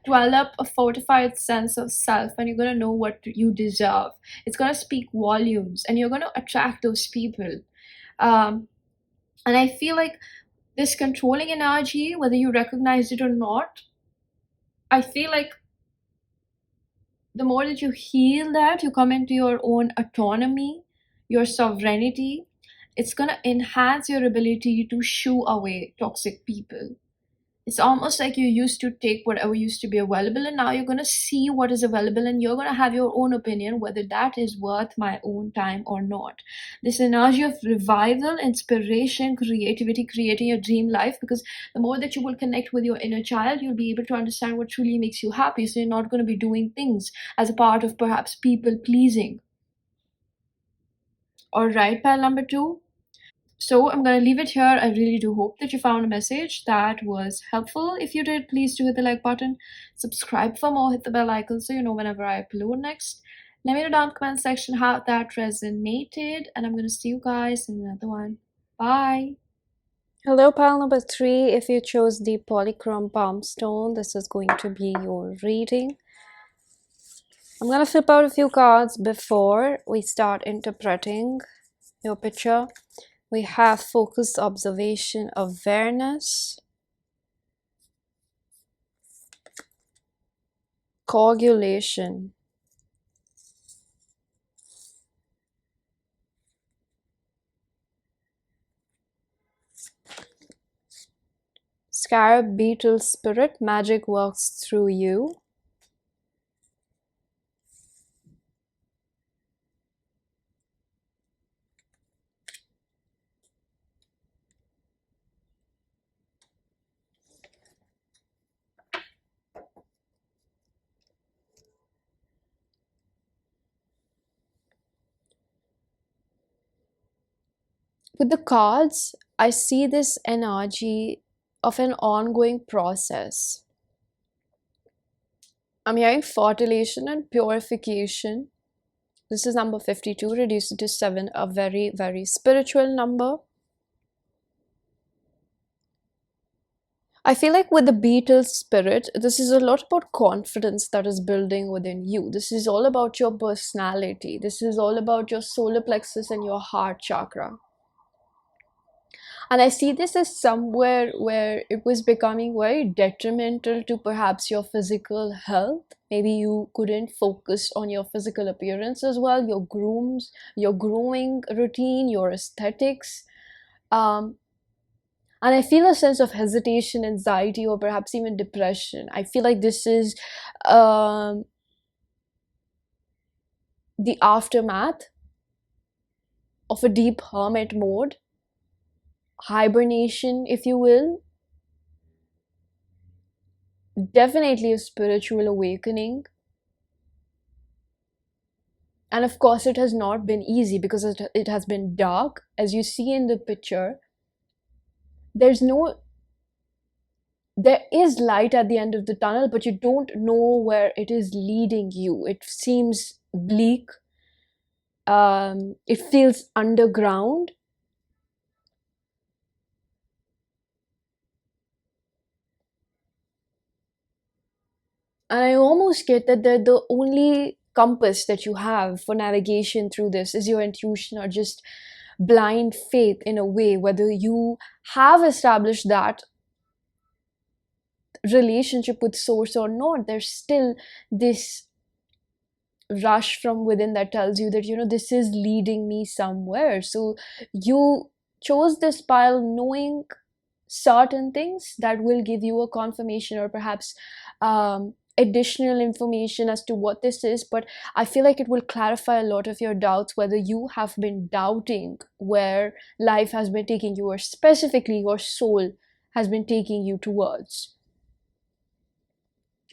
develop a fortified sense of self, and you're gonna know what you deserve. It's gonna speak volumes, and you're gonna attract those people. And I feel like this controlling energy, whether you recognize it or not, I feel like the more that you heal that, you come into your own autonomy, your sovereignty, it's going to enhance your ability to shoo away toxic people. It's almost like you used to take whatever used to be available, and now you're going to see what is available, and you're going to have your own opinion whether that is worth my own time or not. This energy of revival, inspiration, creativity, creating your dream life, because the more that you will connect with your inner child, you'll be able to understand what truly makes you happy. So you're not going to be doing things as a part of perhaps people pleasing. All right, pile number 2. So I'm going to leave it here. I really do hope that you found a message that was helpful. If you did, please do hit the like button. Subscribe for more. Hit the bell icon so you know whenever I upload next. Let me know down in the comment section how that resonated. And I'm going to see you guys in another one. Bye. Hello, pile number 3. If you chose the Polychrome Palm Stone, this is going to be your reading. I'm going to flip out a few cards before we start interpreting your picture. We have focused observation, awareness, coagulation, scarab beetle spirit, magic works through you, with the cards, I see this energy of an ongoing process. I'm hearing fertilization and purification. This is number 52, reduced it to 7, a very, very spiritual number. I feel like with the beetle spirit, this is a lot about confidence that is building within you. This is all about your personality. This is all about your solar plexus and your heart chakra. And I see this as somewhere where it was becoming very detrimental to perhaps your physical health. Maybe you couldn't focus on your physical appearance as well, your grooming routine, your aesthetics. And I feel a sense of hesitation, anxiety, or perhaps even depression. I feel like this is the aftermath of a deep hermit mode, hibernation, if you will. Definitely a spiritual awakening. And of course, it has not been easy because it has been dark. As you see in the picture, there is light at the end of the tunnel, but you don't know where it is leading you. It seems bleak. It feels underground. And I almost get that the only compass that you have for navigation through this is your intuition or just blind faith in a way, whether you have established that relationship with source or not, there's still this rush from within that tells you that, this is leading me somewhere. So you chose this pile knowing certain things that will give you a confirmation, or perhaps additional information as to what this is. But I feel like it will clarify a lot of your doubts, whether you have been doubting where life has been taking you, or specifically your soul has been taking you towards.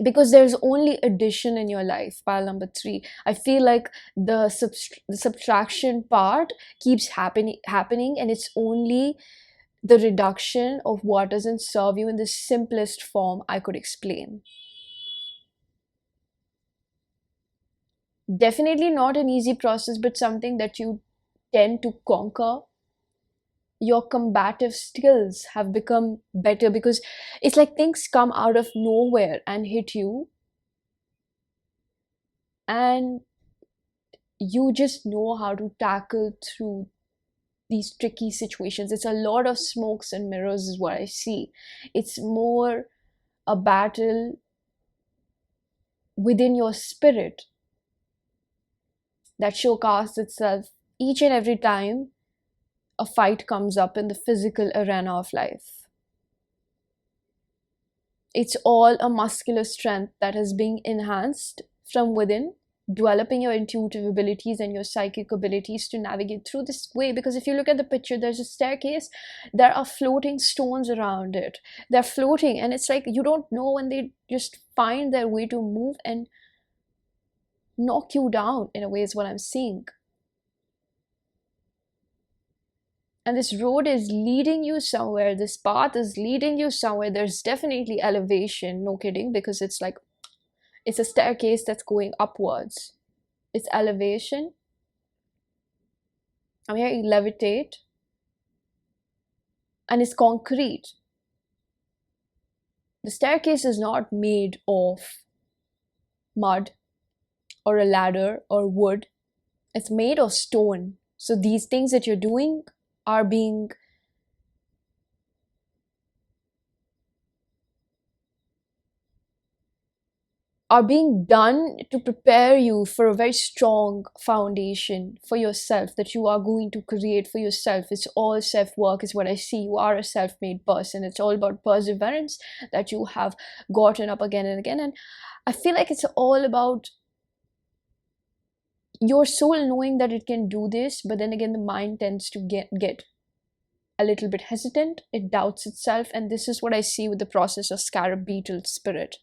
Because there's only addition in your life. Pile number 3, I feel like the subtraction part keeps happening, and it's only the reduction of what doesn't serve you in the simplest form I could explain. Definitely not an easy process, but something that you tend to conquer. Your combative skills have become better, because it's like things come out of nowhere and hit you, and you just know how to tackle through these tricky situations. It's a lot of smokes and mirrors, is what I see. It's more a battle within your spirit that showcasts itself each and every time a fight comes up in the physical arena of life. It's all a muscular strength that is being enhanced from within, developing your intuitive abilities and your psychic abilities to navigate through this way. Because if you look at the picture, there's a staircase, there are floating stones around it. They're floating, and it's like you don't know when they just find their way to move and knock you down, in a way, is what I'm seeing. And this road is leading you somewhere, this path is leading you somewhere. There's definitely elevation, no kidding, because it's like it's a staircase that's going upwards. It's elevation. I'm hearing levitate, and it's concrete. The staircase is not made of mud or a ladder or wood. It's made of stone. So these things that you're doing are being done to prepare you for a very strong foundation for yourself that you are going to create for yourself. It's all self-work, is what I see. You are a self-made person. It's all about perseverance that you have gotten up again and again. And I feel like it's all about your soul knowing that it can do this, but then again the mind tends to get a little bit hesitant. It doubts itself, and this is what I see with the process of scarab beetle spirit.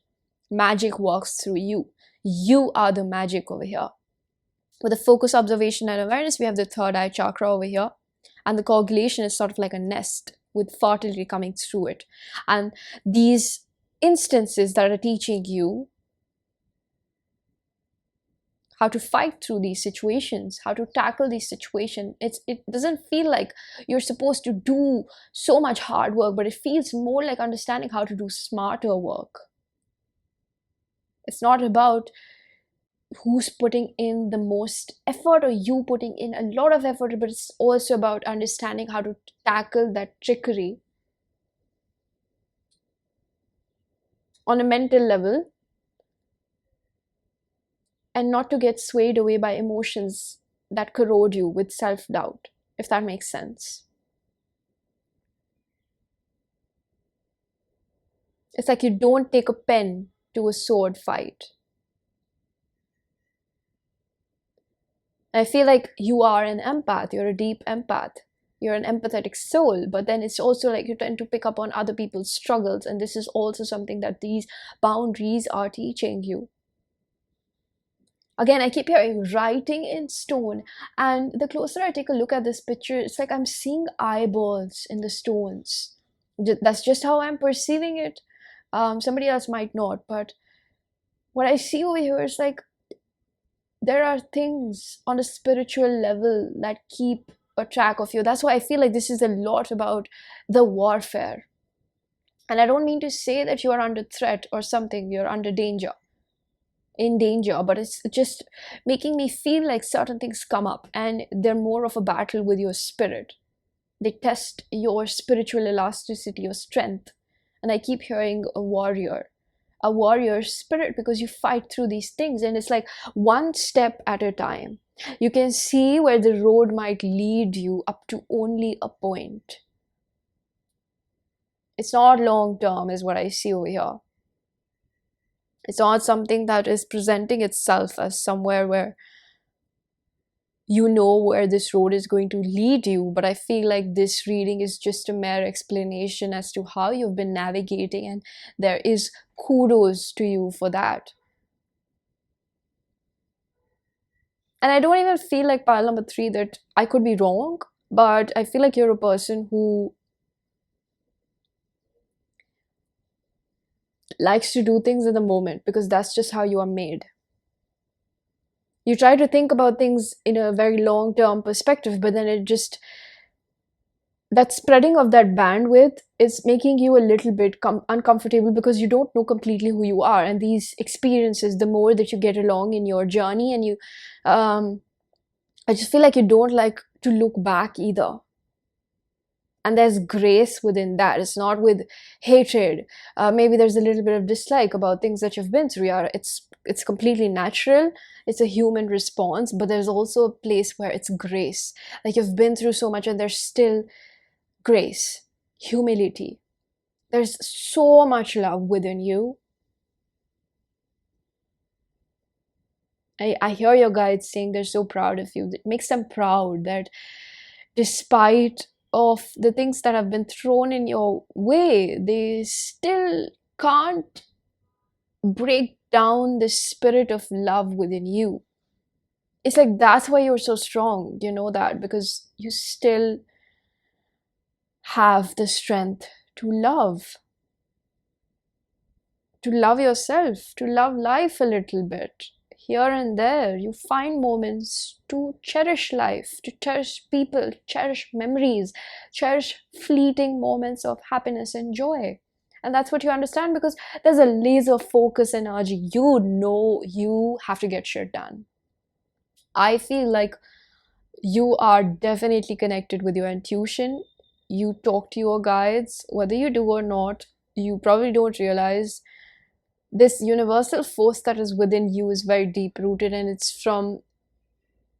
Magic works through you. You are the magic over here. With the focus, observation, and awareness, we have the third eye chakra over here, and the coagulation is sort of like a nest with fertility coming through it. And these instances that are teaching you how to fight through these situations, how to tackle these situations. It doesn't feel like you're supposed to do so much hard work, but it feels more like understanding how to do smarter work. It's not about who's putting in the most effort or you putting in a lot of effort, but it's also about understanding how to tackle that trickery on a mental level, and not to get swayed away by emotions that corrode you with self-doubt, if that makes sense. It's like you don't take a pen to a sword fight. I feel like you are an empath, you're a deep empath, you're an empathetic soul, but then it's also like you tend to pick up on other people's struggles, and this is also something that these boundaries are teaching you. Again, I keep hearing writing in stone, and the closer I take a look at this picture, it's like I'm seeing eyeballs in the stones. That's just how I'm perceiving it. Somebody else might not, but what I see over here is like there are things on a spiritual level that keep a track of you. That's why I feel like this is a lot about the warfare. And I don't mean to say that you are under threat or something, you're under danger, in danger, but it's just making me feel like certain things come up and they're more of a battle with your spirit. They test your spiritual elasticity, your strength, And I keep hearing a warrior spirit, because you fight through these things, and it's like one step at a time. You can see where the road might lead you up to only a point. It's not long term, is what I see over here. It's not something that is presenting itself as somewhere where you know where this road is going to lead you. But I feel like this reading is just a mere explanation as to how you've been navigating, and there is kudos to you for that. And I don't even feel like pile number 3 that I could be wrong, but I feel like you're a person who likes to do things in the moment, because that's just how you are made. You try to think about things in a very long term perspective, but then it just, that spreading of that bandwidth is making you a little bit uncomfortable, because you don't know completely who you are. And these experiences, the more that you get along in your journey, and you I just feel like you don't like to look back either. And there's grace within that. It's not with hatred. Maybe there's a little bit of dislike about things that you've been through. Yeah, it's completely natural. It's a human response. But there's also a place where it's grace. Like, you've been through so much, and there's still grace, humility. There's so much love within you. I hear your guides saying they're so proud of you. It makes them proud that despite of the things that have been thrown in your way, they still can't break down the spirit of love within you. It's like that's why you're so strong, you know that, because you still have the strength to love yourself, to love life a little bit. Here and there, you find moments to cherish life, to cherish people, cherish memories, cherish fleeting moments of happiness and joy. And that's what you understand, because there's a laser focus energy. You know you have to get shit done. I feel like you are definitely connected with your intuition. You talk to your guides, whether you do or not, you probably don't realize this universal force that is within you is very deep rooted, and it's from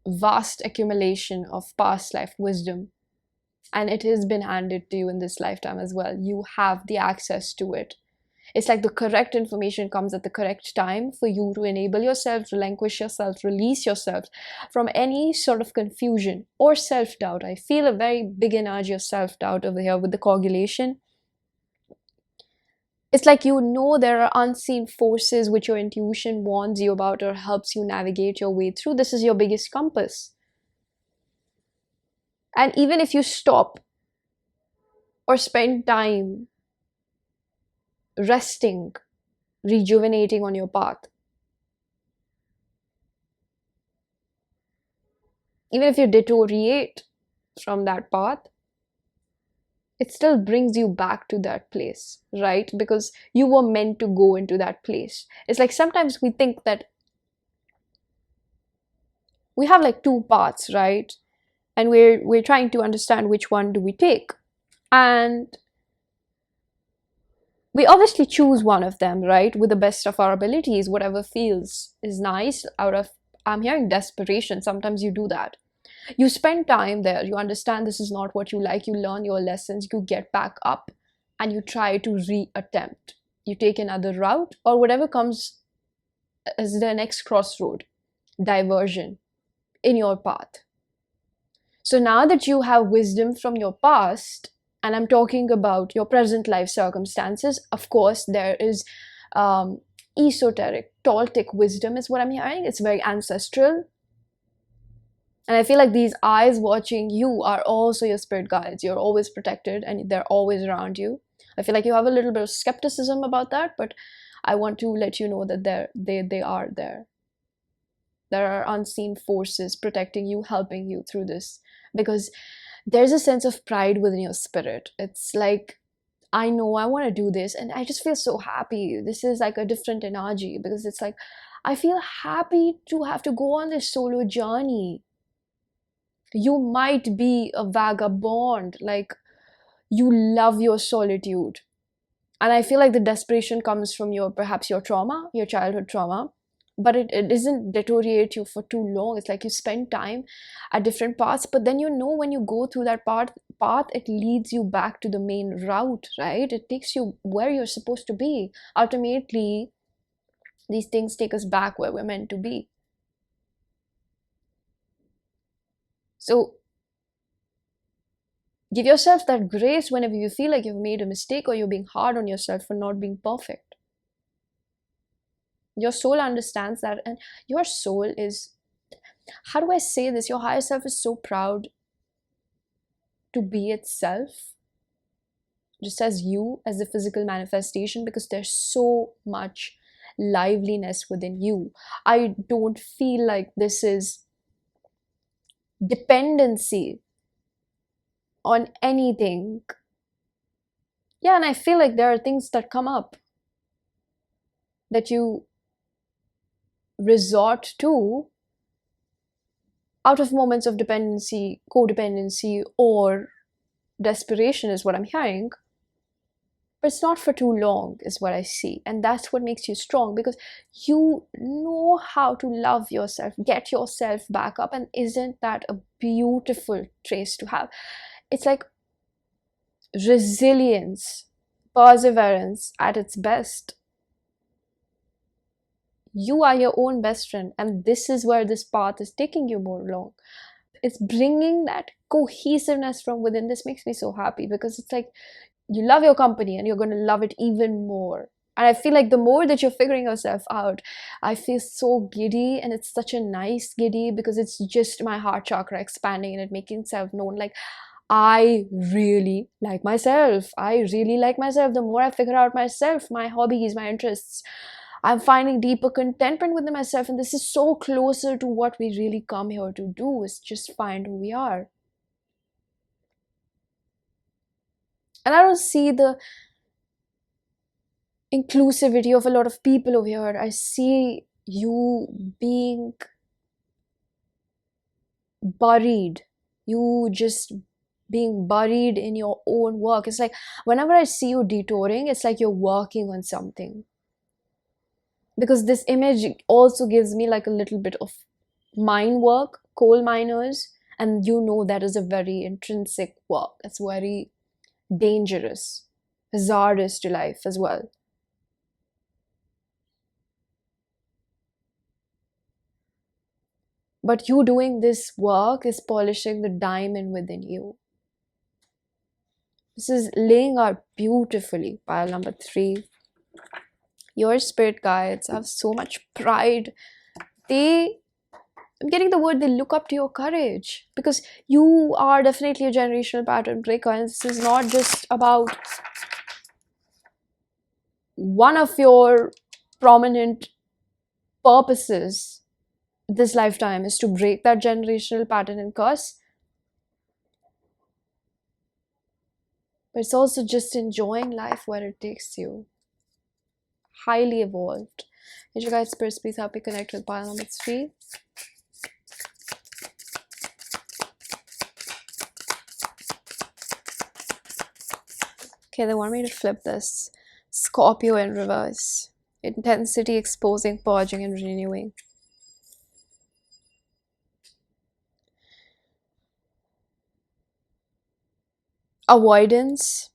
vast accumulation of past life wisdom, and it has been handed to you in this lifetime as well. You have the access to it. It's like the correct information comes at the correct time for you to enable yourself, relinquish yourself, release yourself from any sort of confusion or self-doubt. I feel a very big energy of self-doubt over here with the coagulation. It's like you know there are unseen forces which your intuition warns you about or helps you navigate your way through. This is your biggest compass. And even if you stop or spend time resting, rejuvenating on your path, even if you deteriorate from that path, it still brings you back to that place, right? Because you were meant to go into that place. It's like sometimes we think that we have like two paths, right? And we're trying to understand which one do we take. And we obviously choose one of them, right? With the best of our abilities, whatever feels is nice out of, I'm hearing desperation. Sometimes you do that. You spend time there, you understand this is not what you like, you learn your lessons, you get back up, and you try to reattempt. You take another route or whatever comes as the next crossroad, diversion in your path. So now that you have wisdom from your past, and I'm talking about your present life circumstances, of course, there is esoteric, Toltec wisdom is what I'm hearing. It's very ancestral. And I feel like these eyes watching you are also your spirit guides. You're always protected and they're always around you. I feel like you have a little bit of skepticism about that, but I want to let you know that they are there. There are unseen forces protecting you, helping you through this, because there's a sense of pride within your spirit. It's like, I know I want to do this, and I just feel so happy. This is like a different energy, because it's like, I feel happy to have to go on this solo journey. You might be a vagabond, like you love your solitude. And I feel like the desperation comes from perhaps your trauma, your childhood trauma, but it doesn't deteriorate you for too long. It's like you spend time at different paths, but then when you go through that path, it leads you back to the main route, right? It takes you where you're supposed to be. Ultimately, these things take us back where we're meant to be. So give yourself that grace whenever you feel like you've made a mistake or you're being hard on yourself for not being perfect. Your soul understands that, and your soul is, how do I say this? Your higher self is so proud to be itself, just as you, as the physical manifestation, because there's so much liveliness within you. I don't feel like this is dependency on anything. Yeah, and I feel like there are things that come up that you resort to out of moments of dependency, codependency, or desperation, is what I'm hearing. But it's not for too long, is what I see. And that's what makes you strong, because you know how to love yourself, get yourself back up. And isn't that a beautiful trace to have? It's like resilience, perseverance at its best. You are your own best friend, and this is where this path is taking you more along. It's bringing that cohesiveness from within. This makes me so happy, because it's like you love your company and you're going to love it even more. And I feel like the more that you're figuring yourself out, I feel so giddy, and it's such a nice giddy, because it's just my heart chakra expanding and it making itself known. Like, I really like myself. I really like myself. The more I figure out myself, my hobbies, my interests, I'm finding deeper contentment within myself. And this is so closer to what we really come here to do, is just find who we are. And I don't see the inclusivity of a lot of people over here. I see you being buried. You just being buried in your own work. It's like whenever I see you detouring, it's like you're working on something. Because this image also gives me like a little bit of mine work, coal miners, and that is a very intrinsic work. That's very dangerous, hazardous to life as well. But you doing this work is polishing the diamond within you. This is laying out beautifully. Pile number 3. Your spirit guides have so much pride. I'm getting the word, they look up to your courage, because you are definitely a generational pattern breaker, and this is not just about one of your prominent purposes this lifetime is to break that generational pattern and curse, but it's also just enjoying life where it takes you. Highly evolved. Angel guides, spirits, please help me connect with pile number 3. Okay, they want me to flip this. Scorpio in reverse. Intensity, exposing, purging, and renewing. Avoidance.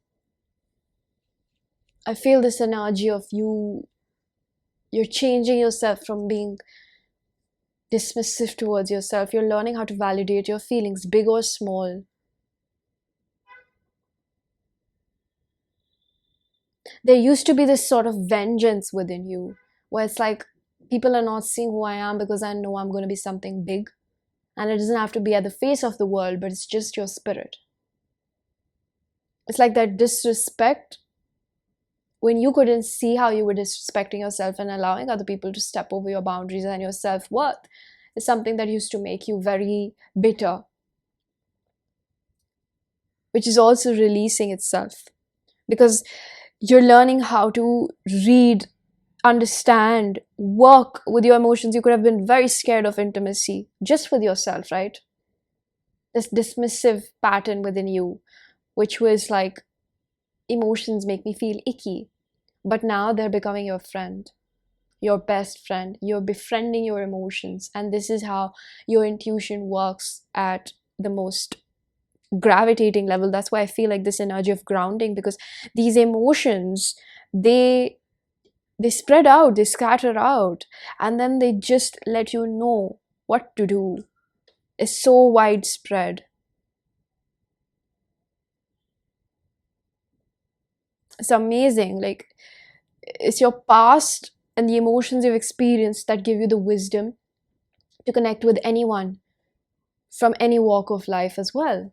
I feel this energy of you're changing yourself from being dismissive towards yourself. You're learning how to validate your feelings, big or small. There used to be this sort of vengeance within you, where it's like people are not seeing who I am because I know I'm going to be something big. And it doesn't have to be at the face of the world, but it's just your spirit. It's like that disrespect, when you couldn't see how you were disrespecting yourself and allowing other people to step over your boundaries and your self-worth, is something that used to make you very bitter, which is also releasing itself, because you're learning how to read, understand, work with your emotions. You could have been very scared of intimacy just with yourself, right? This dismissive pattern within you, which was like, emotions make me feel icky. but now they're becoming your friend, your best friend. You're befriending your emotions, and this is how your intuition works at the most gravitating level. That's why I feel like this energy of grounding, because these emotions, they spread out, they scatter out, and then they just let you know what to do. It's so widespread. It's amazing. Like, it's your past and the emotions you've experienced that give you the wisdom to connect with anyone from any walk of life as well.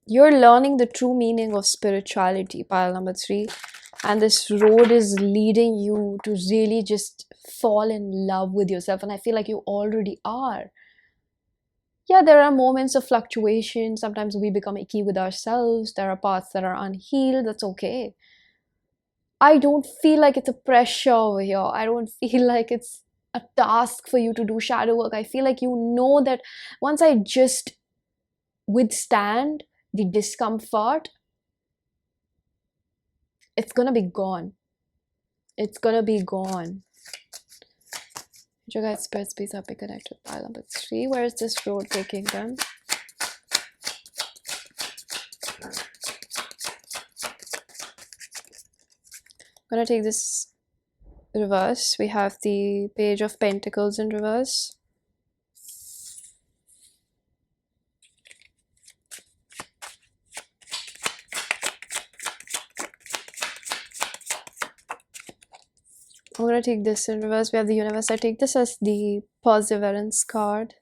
You're learning the true meaning of spirituality, pile number 3, and this road is leading you to really just fall in love with yourself, and I feel like you already are. Yeah, there are moments of fluctuation. Sometimes we become icky with ourselves. There are parts that are unhealed. That's okay. I don't feel like it's a pressure over here. I don't feel like it's a task for you to do shadow work. I feel like you know that once I just withstand the discomfort, it's gonna be gone. It's gonna be gone. Your guys' spirits, please help me connect with pile number 3. Where is this road taking them? I'm gonna take this reverse. We have the Page of Pentacles in reverse. I'm gonna take this in reverse. We have the Universe. I take this as the Perseverance card.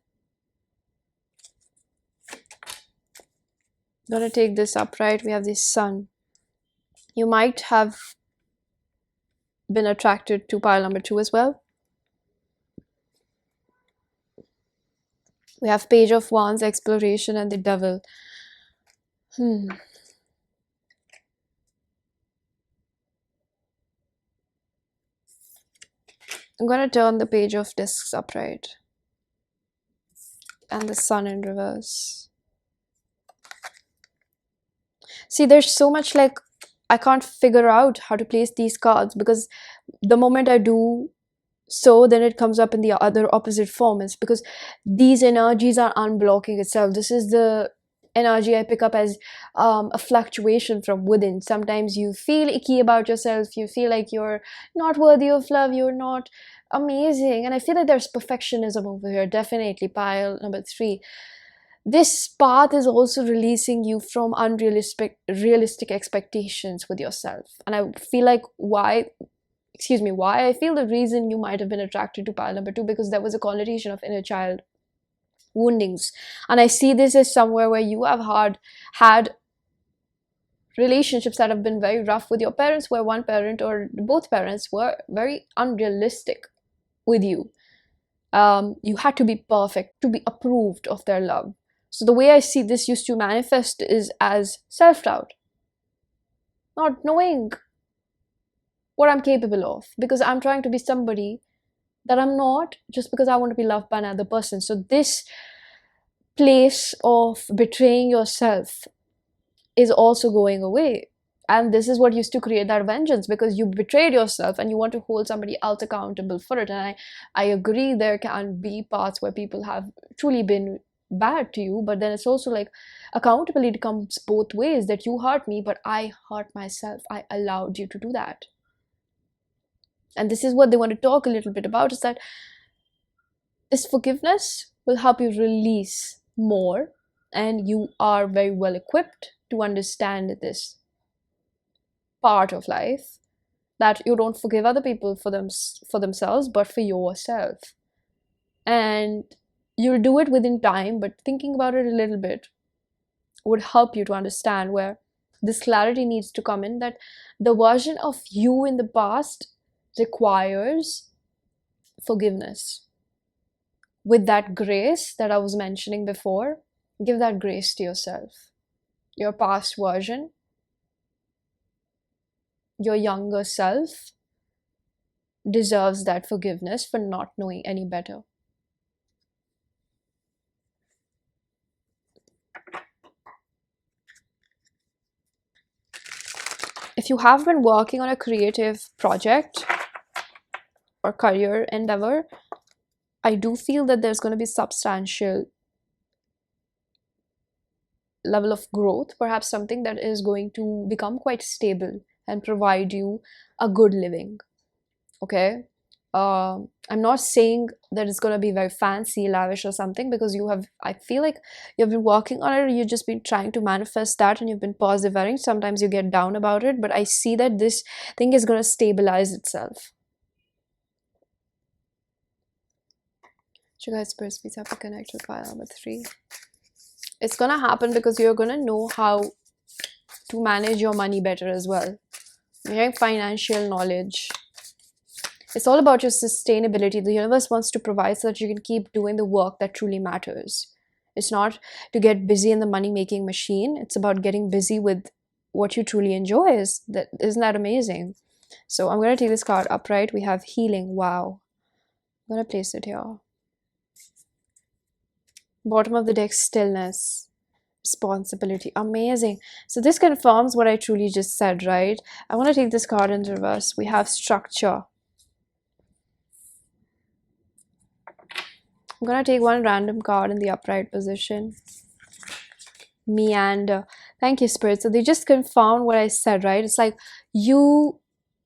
I'm gonna take this upright. We have the Sun. You might have been attracted to pile number 2 as well. We have Page of Wands, Exploration, and the Devil. I'm gonna turn the Page of Discs upright and the Sun in reverse. See, there's so much, like, I can't figure out how to place these cards, because the moment I do so, then it comes up in the other opposite form. It's because these energies are unblocking itself. This is the energy I pick up as a fluctuation from within. Sometimes you feel icky about yourself, you feel like you're not worthy of love, you're not amazing, and I feel like there's perfectionism over here. Definitely pile number 3. This path is also releasing you from realistic expectations with yourself, and I feel like why I feel the reason you might have been attracted to pile number 2, because there was a connotation of inner child woundings, and I see this as somewhere where you have had relationships that have been very rough with your parents, where one parent or both parents were very unrealistic with you. You had to be perfect to be approved of their love. So the way I see this used to manifest is as self-doubt, not knowing what I'm capable of, because I'm trying to be somebody that I'm not, just because I want to be loved by another person. So this place of betraying yourself is also going away, and this is what used to create that vengeance, because you betrayed yourself and you want to hold somebody else accountable for it. And I agree, there can be parts where people have truly been bad to you, but then it's also like accountability comes both ways, that you hurt me, but I hurt myself. I allowed you to do that. And this is what they want to talk a little bit about, is that this forgiveness will help you release more, and you are very well equipped to understand this part of life, that you don't forgive other people for themselves, but for yourself. And you'll do it within time, but thinking about it a little bit would help you to understand where this clarity needs to come in, that the version of you in the past requires forgiveness. With that grace that I was mentioning before, give that grace to yourself. Your past version, your younger self, deserves that forgiveness for not knowing any better. If you have been working on a creative project or career endeavor, I do feel that there's going to be substantial level of growth, perhaps something that is going to become quite stable and provide you a good living. Okay. I'm not saying that it's going to be very fancy, lavish or something, because I feel like you've been working on it, or you've just been trying to manifest that and you've been persevering. Sometimes you get down about it, but I see that this thing is going to stabilize itself. So guys, first please have to connect with file number 3. It's going to happen because you're going to know how to manage your money better as well. You're having financial knowledge. It's all about your sustainability. The universe wants to provide so that you can keep doing the work that truly matters. It's not to get busy in the money-making machine. It's about getting busy with what you truly enjoy. Isn't that amazing? So I'm going to take this card upright. We have healing. Wow. I'm going to place it here. Bottom of the deck, stillness. Responsibility. Amazing. So this confirms what I truly just said, right? I want to take this card in reverse. We have structure. I'm going to take one random card in the upright position. Meander. Thank you, Spirit. So they just confirmed what I said, right? It's like you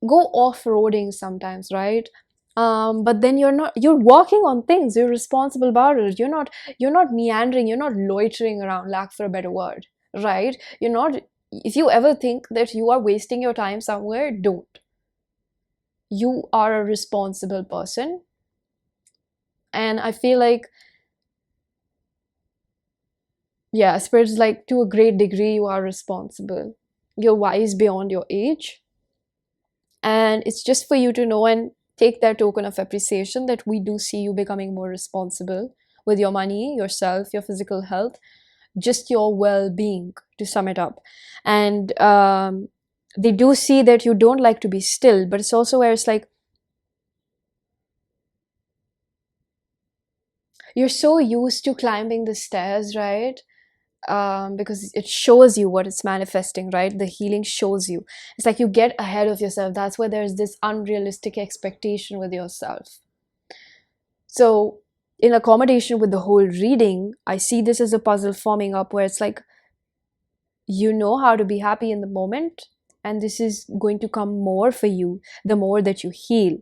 go off-roading sometimes, right? But then you're working on things. You're responsible about it. You're not meandering. You're not loitering around, lack for a better word, right? You're not, if you ever think that you are wasting your time somewhere, don't. You are a responsible person. And I feel like, yeah, Spirit's like, to a great degree, you are responsible. You're wise beyond your age. And it's just for you to know and take that token of appreciation that we do see you becoming more responsible with your money, yourself, your physical health, just your well-being, to sum it up. And they do see that you don't like to be still, but it's also where it's like, you're so used to climbing the stairs, right? Because it shows you what it's manifesting, right? The healing shows you. It's like you get ahead of yourself. That's why there's this unrealistic expectation with yourself. So in accommodation with the whole reading, I see this as a puzzle forming up where it's like, you know how to be happy in the moment, and this is going to come more for you the more that you heal,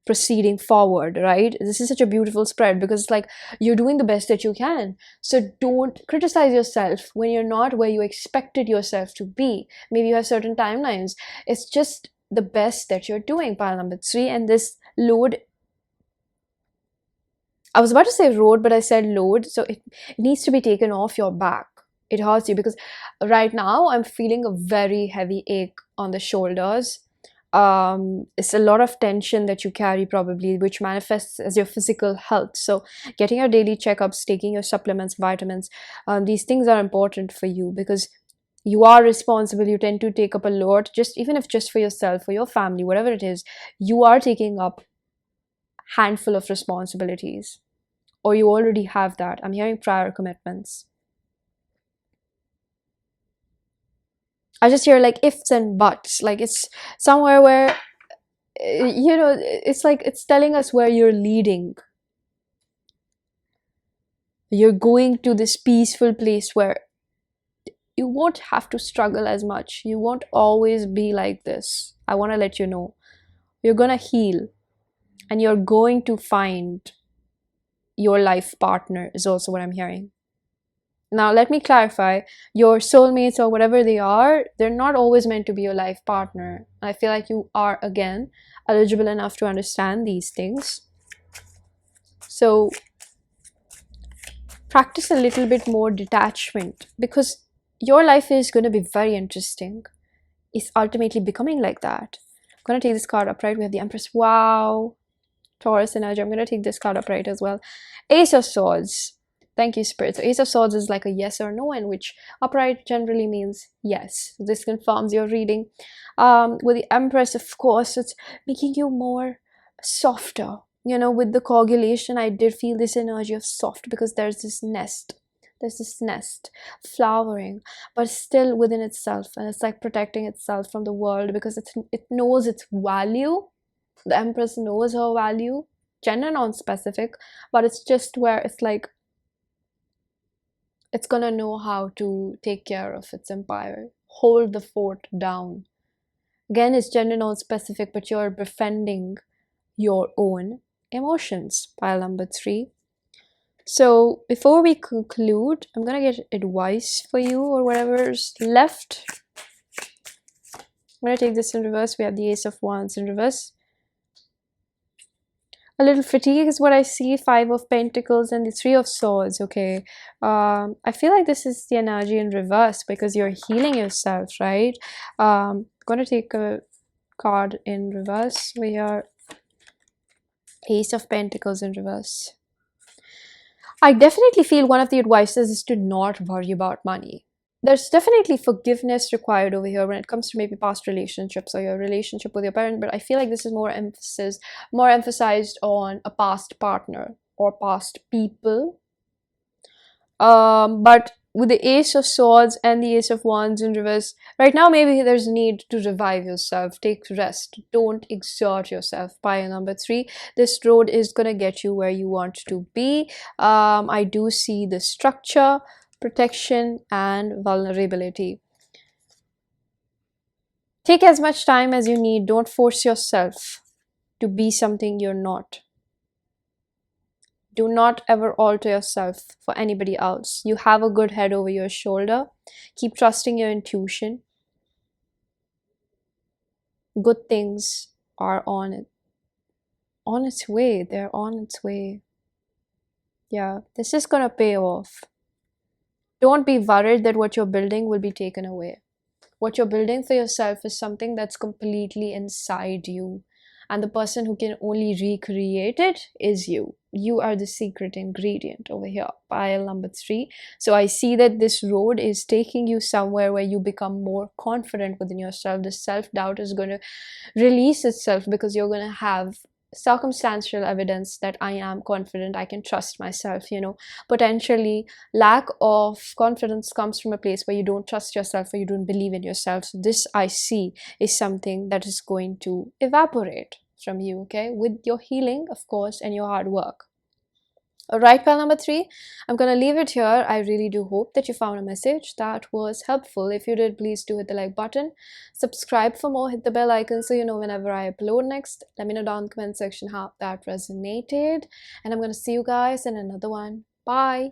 proceeding forward, right? This is such a beautiful spread because it's like you're doing the best that you can. So don't criticize yourself when you're not where you expected yourself to be. Maybe you have certain timelines. It's just the best that you're doing, pile number 3. And this load, I was about to say road, but I said load. So it needs to be taken off your back. It hurts you because right now I'm feeling a very heavy ache on the shoulders. It's a lot of tension that you carry probably, which manifests as your physical health. So getting your daily checkups, taking your supplements, vitamins, these things are important for you because you are responsible. You tend to take up a lot, just even if just for yourself, for your family, whatever it is, you are taking up a handful of responsibilities, or you already have that. I'm hearing prior commitments. I just hear like ifs and buts, like it's somewhere where, it's like it's telling us where you're leading. You're going to this peaceful place where you won't have to struggle as much. You won't always be like this. I want to let you know. You're going to heal and you're going to find your life partner, is also what I'm hearing. Now, let me clarify, your soulmates or whatever they are, they're not always meant to be your life partner. I feel like you are, again, eligible enough to understand these things. So, practice a little bit more detachment because your life is going to be very interesting. It's ultimately becoming like that. I'm going to take this card upright. We have the Empress. Wow. Taurus energy. I'm going to take this card upright as well. Ace of Swords. Thank you, Spirit. So Ace of Swords is like a yes or no, in which upright generally means yes. This confirms your reading. With the Empress, of course, it's making you more softer. With the coagulation, I did feel this energy of soft because there's this nest. There's this nest flowering, but still within itself, and it's like protecting itself from the world because it knows its value. The Empress knows her value, gender non-specific, but it's just where it's like it's gonna know how to take care of its empire, hold the fort down. Again, it's gender non-specific, but you're befriending your own emotions. Pile number 3. So before we conclude, I'm gonna get advice for you or whatever's left. I'm gonna take this in reverse. We have the Ace of Wands in reverse. A little fatigue is what I see. 5 of Pentacles and the 3 of Swords. Okay, I feel like this is the energy in reverse because you're healing yourself, right? Gonna take a card in reverse. We are Ace of Pentacles in reverse. I definitely feel one of the advices is to not worry about money. There's definitely forgiveness required over here when it comes to maybe past relationships or your relationship with your parent, but I feel like this is more emphasized on a past partner or past people. But with the Ace of Swords and the Ace of Wands in reverse, right now maybe there's a need to revive yourself, take rest, don't exert yourself. Pile number 3, this road is gonna get you where you want to be. I do see the structure, protection, and vulnerability. Take as much time as you need. Don't force yourself to be something you're not. Do not ever alter yourself for anybody else. You have a good head over your shoulder. Keep trusting your intuition. Good things are on its way. They're on its way. Yeah, this is gonna pay off. Don't be worried that what you're building will be taken away. What you're building for yourself is something that's completely inside you. And the person who can only recreate it is you. You are the secret ingredient over here. Pile number 3. So I see that this road is taking you somewhere where you become more confident within yourself. The self-doubt is going to release itself because you're going to have circumstantial evidence that I am confident, I can trust myself. Potentially lack of confidence comes from a place where you don't trust yourself or you don't believe in yourself. So this I see is something that is going to evaporate from you, okay, with your healing, of course, and your hard work. Alright, pile number 3, I'm gonna leave it here. I really do hope that you found a message that was helpful. If you did, please do hit the like button, subscribe for more, hit the bell icon so you know whenever I upload next. Let me know down in the comment section how that resonated, and I'm gonna see you guys in another one. Bye.